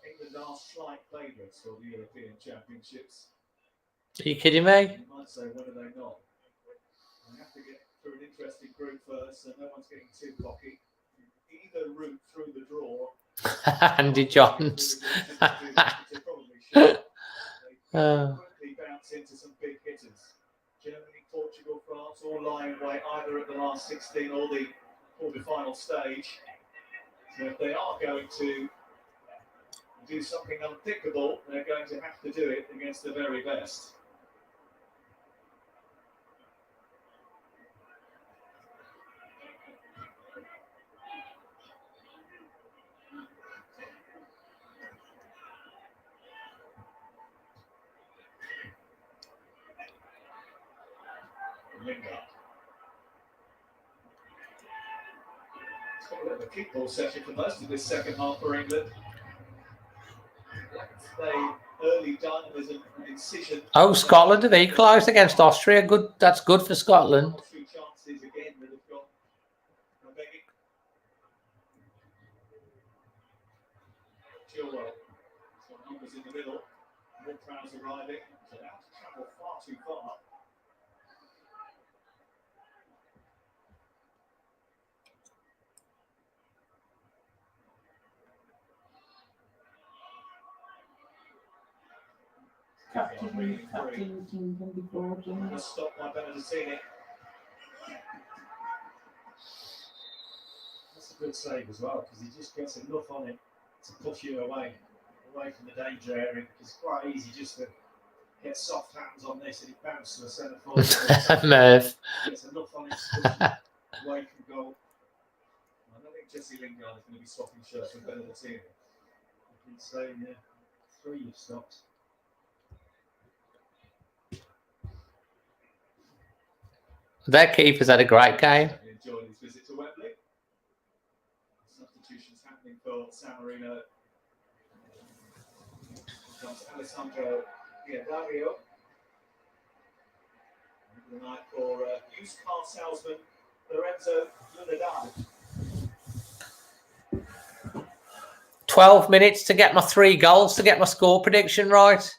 England are slight favourites for the European Championships. Are you kidding me? You might say, when are they not? They have to get through an interesting group first, so no one's getting too cocky. Either route through the draw. Andy Johns. Quickly bounce into some big hitters. Germany, Portugal, France, all lying wait either at the last 16 or the quarter-final stage. So if they are going to do something unthinkable, they're going to have to do it against the very best. Lingard. It's got a bit of a kickball session for most of this second half for England. They early done as an incision. Oh, Scotland have equalised against Austria. Good. That's good for Scotland. Two chances again that have got begging. Chilwell. So numbers in the middle. Ward-Prowse arriving. So now to travel far too far. Captain can be bored, yeah. That's stopped by Benedictini. That's a good save as well, because he just gets enough on it to push you away from the danger area. It's quite easy just to get soft hands on this and it bounces to a centre forward. Merv. Gets enough on it to push you away from goal. I don't think Jesse Lingard is going to be swapping shirts with Benedictini. I can say, yeah, 3 you've stopped. Their keepers had a great game. Enjoyed his visit to Wembley. Substitutions happening for San Marino. Here comes Alessandro Dario. The night for used car salesman Lorenzo Lunadal. 12 minutes to get my 3 goals to get my score prediction right.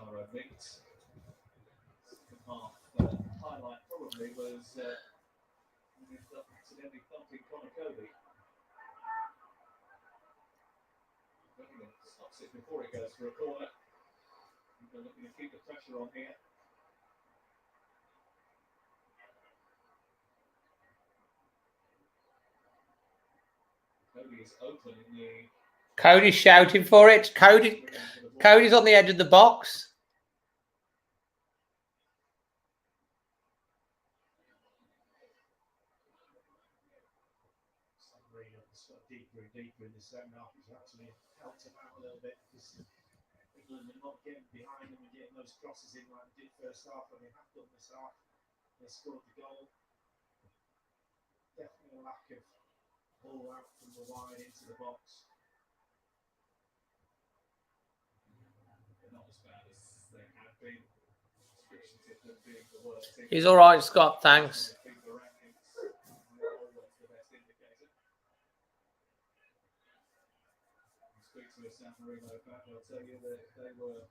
narrow meet. Second half highlight probably was accidentally thumping Connor Cody. Stops it before it goes for a corner. They're looking to keep the pressure on here. Cody is open in the. Cody's shouting for it. Cody's on the edge of the box. San Marino got deeper and deeper in the second half. He's actually helped him out a little bit because England are not getting behind them and getting those crosses in like they did first half, and they have done this half. They scored the goal. Definitely a lack of ball out from the wide into the box. They're not as bad as they have been. Restrictions of them being the worst team. He's all right, Scott. Thanks. Speak to a San Marino fan, they'll tell you that if they were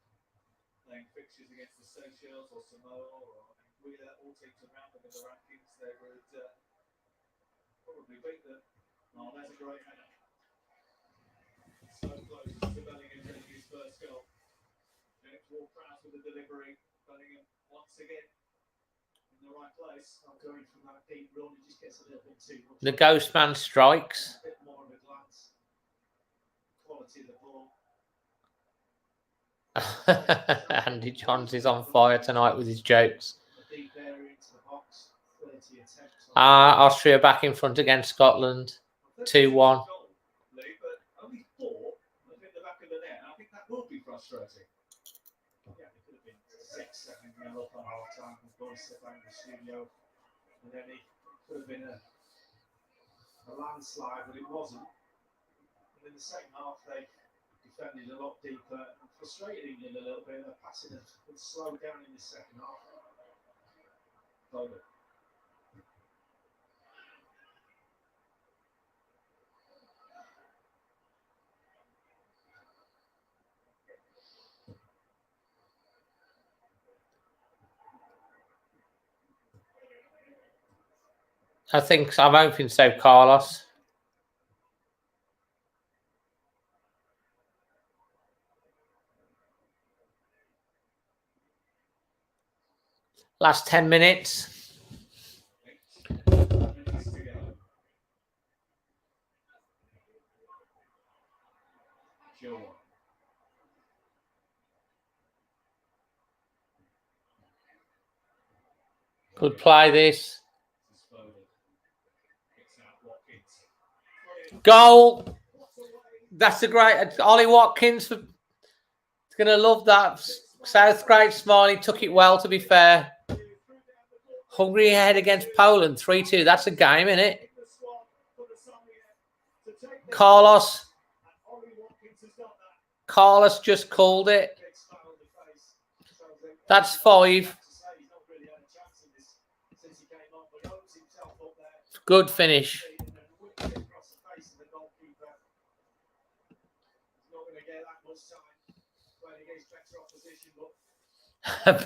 playing fixtures against the Seychelles or Samoa or Anguilla, all teams around them in the rankings, they would probably beat them. Oh, that's a great header. So close to Bellingham getting his first goal. James Ward-Prowse with the delivery. Bellingham once again in the right place. I'm going from that deep run, it just gets a little bit too much. The ghost man strikes. A bit more of a glance. Quality of the ball. Andy Johns is on fire tonight with his jokes. A deep area into the box. 30 attempts. Austria back in front against Scotland. 2-1. But only 4 in the back of the net. I think that will be frustrating. Yeah, it could have been 6-7 up on half time with Boyce back in the studio. And then it could have been a landslide, but it wasn't. And in the second half, they defended a lot deeper and frustrated England a little bit. Their passing had slowed down in the second half. Bowler. I'm hoping so, Carlos. Last 10 minutes. Good play, this. Goal. That's a great. Ollie Watkins. He's going to love that. Southgate Smiley took it well, to be fair. Hungary ahead against Poland. 3-2. That's a game, isn't it? Carlos just called it. That's 5. Good finish.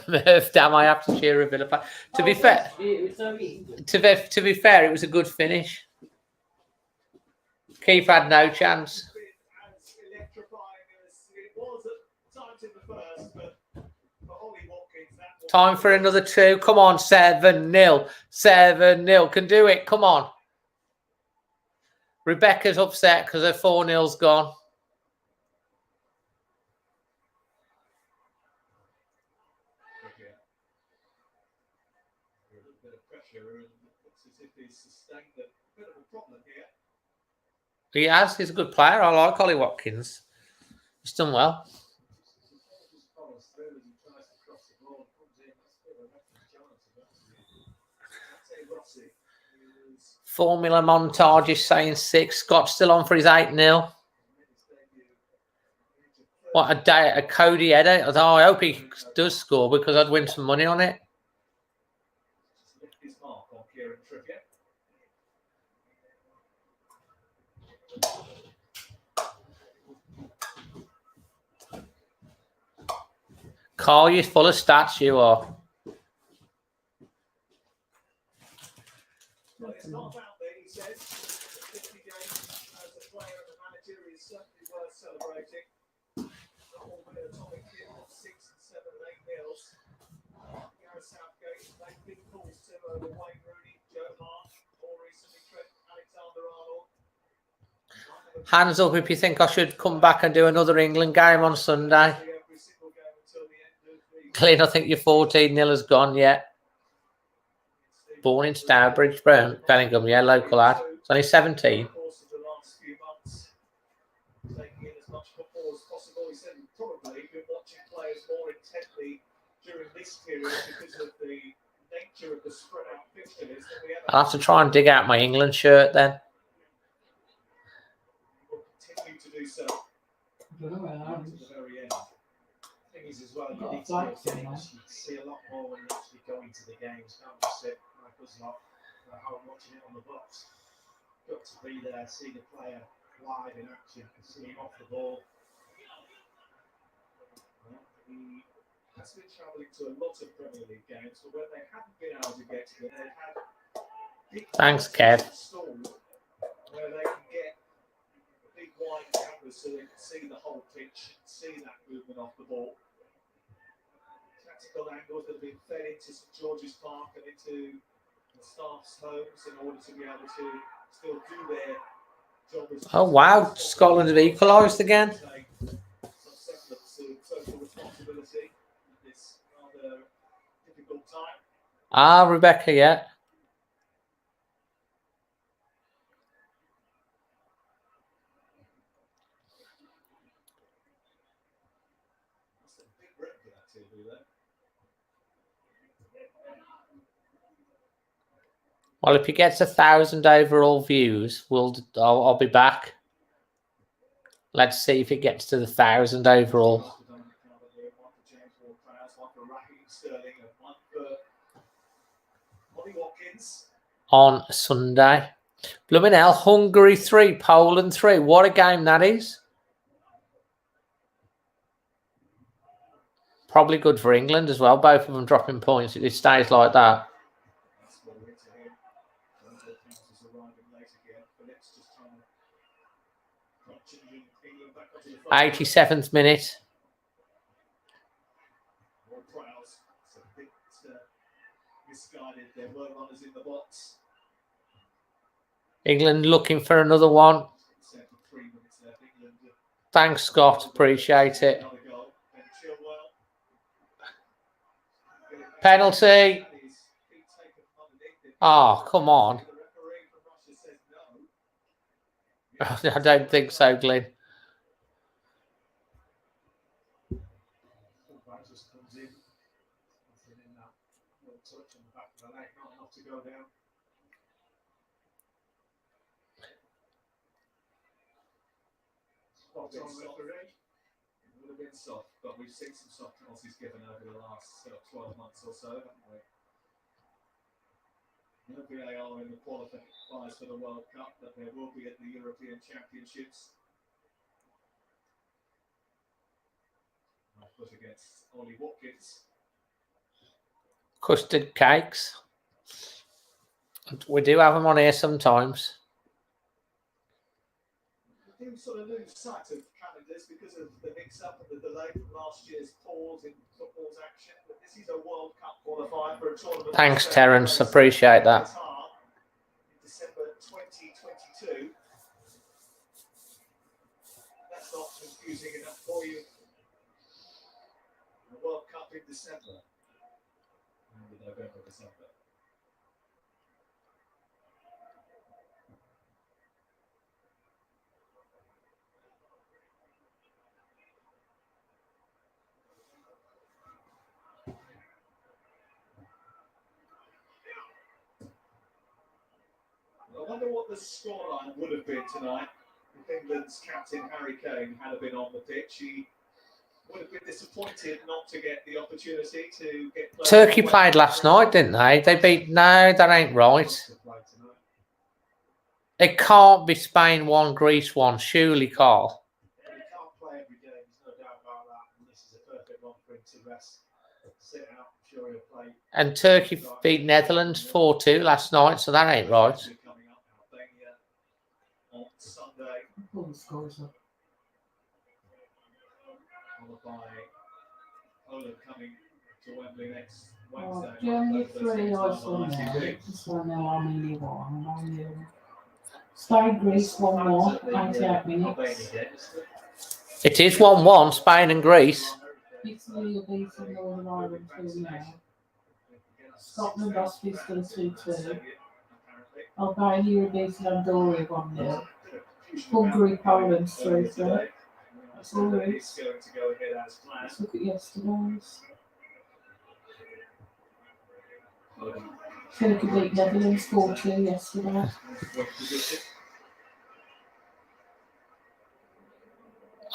Murph, damn, I have to cheer a bit of. To be fair, it was a good finish. Keith had no chance. Time for another 2. Come on, 7-0. 7-0. Can do it. Come on. Rebecca's upset because her 4-0's gone. He has. He's a good player. I like Ollie Watkins. He's done well. Formula montage is saying 6. Scott's still on for his 8-0. What a day. A Cody header. Oh, I hope he does score because I'd win some money on it. Carl, you're full of stats, you are. Well, it's not about that, he says. 50 games as a player and a manager is certainly worth celebrating. Not all been atomic hit of 6 and 7 and 8 nils. Gareth Southgate, they've been calls to over Wayne Rooney, Joe Hart, more recently Trent Alexander-Arnold. Hands up if you think I should come back and do another England game on Sunday. Every single game until the end of the Clint, I think your 14-0 has gone yet. Born in Stourbridge, Bellingham, yeah, local lad. It's only 17. course of the last few months, taking in as much football as possible. He said he'd probably been watching players more intently during this period because of the nature of the spread out fixture list than we ever I'll have to try and dig out my England shirt then. will continue to do so I don't know where I am. to the very end. Thing is as well, you Got a need to go flag thing, games. You see a lot more when you're actually going to the games. Can't just sit like us lot how I'm watching it on the box. Got to be there, see the player live in action, see him off the ball. He has been travelling to a lot of Premier League games, but when they haven't been able to get to them, they've had big Thanks, Kev. installed where they can get big wide cameras so they can see the whole pitch, see that movement off the ball. Tactical angles that have been fed into St George's Park and into the staff's homes in order to be able to still do their job. Oh, wow. Scotland have equalised again. Some semblance of social responsibility in this rather difficult time. Ah, Rebecca, yeah. That's a big rep for that TV there. Well, if he gets 1,000 overall views, I'll be back. Let's see if it gets to the 1,000 overall. One for Dominic Calvert-Lewin, one for James Ward-Prowse, one for Raheem Sterling, and one for Ollie Watkins. On Sunday. Blooming hell, Hungary 3, Poland 3. What a game that is. Probably good for England as well. Both of them dropping points if it stays like that. That's what we're into here. Ward-Prowse is arriving late again. Phillips just trying to crunch England back onto the front. 87th minute. Ward-Prowse, it's a bit misguided. There were runners in the box. England looking for another one. Set for 3 minutes left. England Thanks, Scott. Appreciate it. another goal. And Chilwell. Penalty. And his feet taken from underneath him. Oh, come on. The referee from Russia says no. I don't think so, Glenn. Fullback just comes in. Nothing in that little touch on the back of the leg. Not enough to go down. Spot on referee. It would have been soft, but we've seen some soft penalties given over the last 12 months or so, haven't we? No VAR in the qualifiers for the World Cup, but there will be at the European Championships. Put against Ollie Watkins. Custard cakes. We do have them on here sometimes. We do sort of lose sight of calendars because of the mix-up and the delay from last year's pause in football's action. But this is a World Cup qualifier for a tournament. Thanks, Terence. Appreciate that. In December 2022. That's not confusing enough for you. The World Cup in December. November, December. I wonder what the scoreline would have been tonight if England's captain Harry Kane had been on the pitch. He would have been disappointed not to get the opportunity to get. Turkey played last night, didn't they? They beat... No, that ain't right. It can't be Spain 1, Greece 1. Surely, Carl. He can't play every game, there's no doubt about that. And this is a perfect one for him to rest. And Turkey beat Netherlands 4-2 last night, so that ain't right. All the scores up. Poland coming to Wembley next Oh, Wednesday. Germany 3, Iceland now. Just so I know how many won. Spain, Greece 1-1, 88 minutes. It is 1-1, Spain and Greece. Italy are beating Northern Ireland 2-0. Scotland, Austria still 2-2. Albania are beating Andorra 1-0. Hungary, Poland 3-3. That's all there is. Let's look at yesterday's. Turkey beat Netherlands 4-2 yesterday.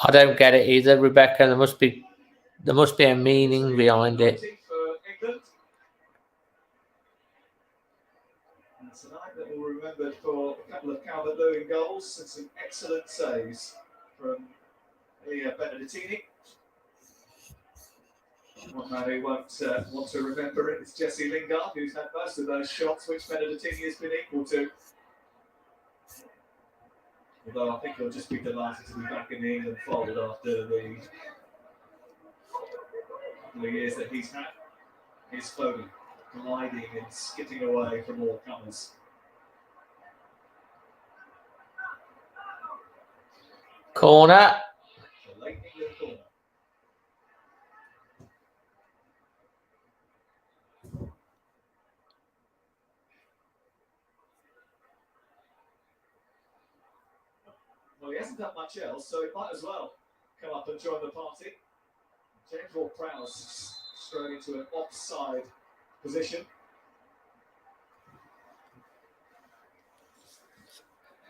I don't get it either, Rebecca. There must be a meaning behind it. And tonight that will remembered for a couple of Calvert-Lewin goals and some excellent saves from Elia Benedettini. One man who won't want to remember it is Jesse Lingard, who's had most of those shots which Benedettini has been equal to. Although I think he'll just be delighted to be back in the England fold after the couple of years that he's had. Here's Foden gliding and skipping away from all comers. Corner. The late England corner. Well, he hasn't done much else, so he might as well come up and join the party. James Ward-Prowse straight into an offside position.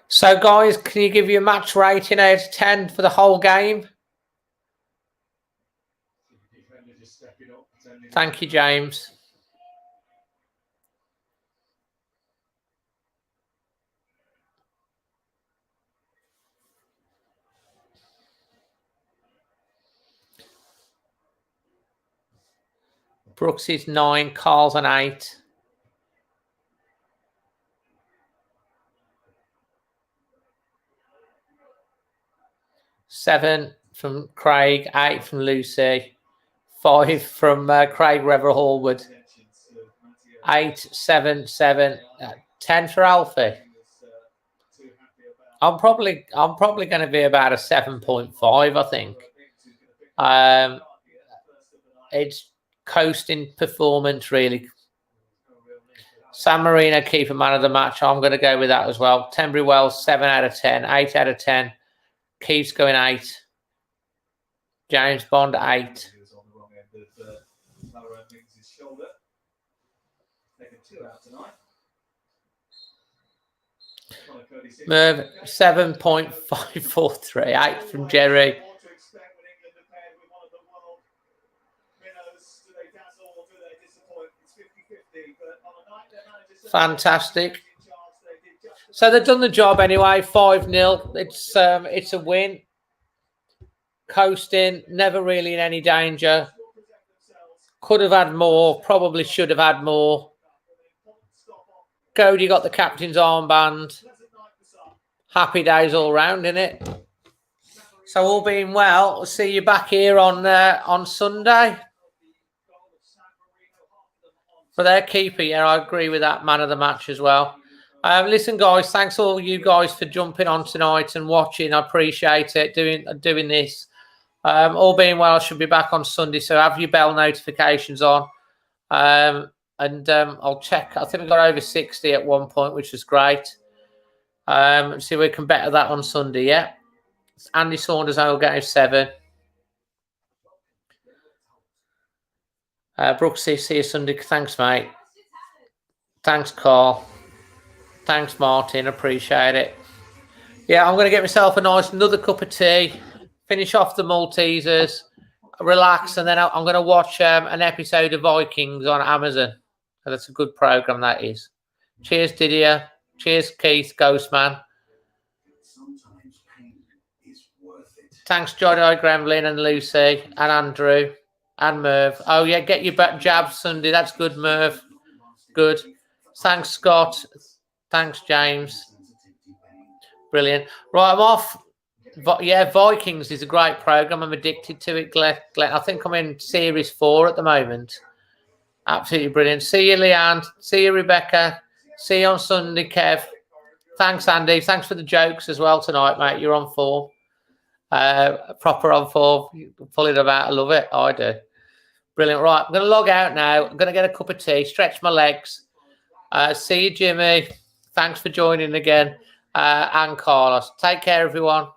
So, guys, can you give your match rating out of 10 for the whole game? Thank you, James. Brooks is 9, Carl's an 8. 7 from Craig, 8 from Lucy, 5 from Craig Rever Hallwood, 8, 7, 7, 10 for Alfie. I'm probably going to be about a 7.5, I think. It's coasting performance, really. San Marino keeper man of the match. I'm going to go with that as well. Tenbury Wells, 7 out of 10, 8 out of 10. Keith's going 8. James Bond, 8. Merv, 7.543. 8 from Jerry. Fantastic. So they've done the job anyway. 5-0. It's a win. Coasting, never really in any danger. Could have had more. Probably should have had more. Cody got the captain's armband. Happy days all round, innit? So all being well, we'll see you back here on Sunday. For their keeper, yeah, I agree with that. Man of the match as well. Listen, guys, thanks all you guys for jumping on tonight and watching. I appreciate it, doing this. All being well, I should be back on Sunday, so have your bell notifications on. I'll check. I think we got over 60 at one point, which was great. See if we can better that on Sunday, yeah? Andy Saunders, I will get 7. Brooks, see you Sunday. Thanks, mate. Thanks, Carl. Thanks, Martin. Appreciate it. Yeah, I'm going to get myself another cup of tea, finish off the Maltesers, relax, and then I'm going to watch an episode of Vikings on Amazon. That's a good program, that is. Cheers, Didier. Cheers, Keith, Ghostman. Thanks, Johnny Gremlin and Lucy and Andrew. And Merv. Oh, yeah, get your back jab Sunday. That's good, Merv. Good. Thanks, Scott. Thanks, James. Brilliant. Right, I'm off. Yeah, Vikings is a great program. I'm addicted to it, Glenn. I think I'm in series 4 at the moment. Absolutely brilliant. See you, Leanne. See you, Rebecca. See you on Sunday, Kev. Thanks, Andy. Thanks for the jokes as well tonight, mate. You're on form. Proper on form. Pulling them out. I love it. I do. Brilliant. Right, I'm going to log out now. I'm going to get a cup of tea, stretch my legs. See you, Jimmy. Thanks for joining again. And Carlos. Take care, everyone.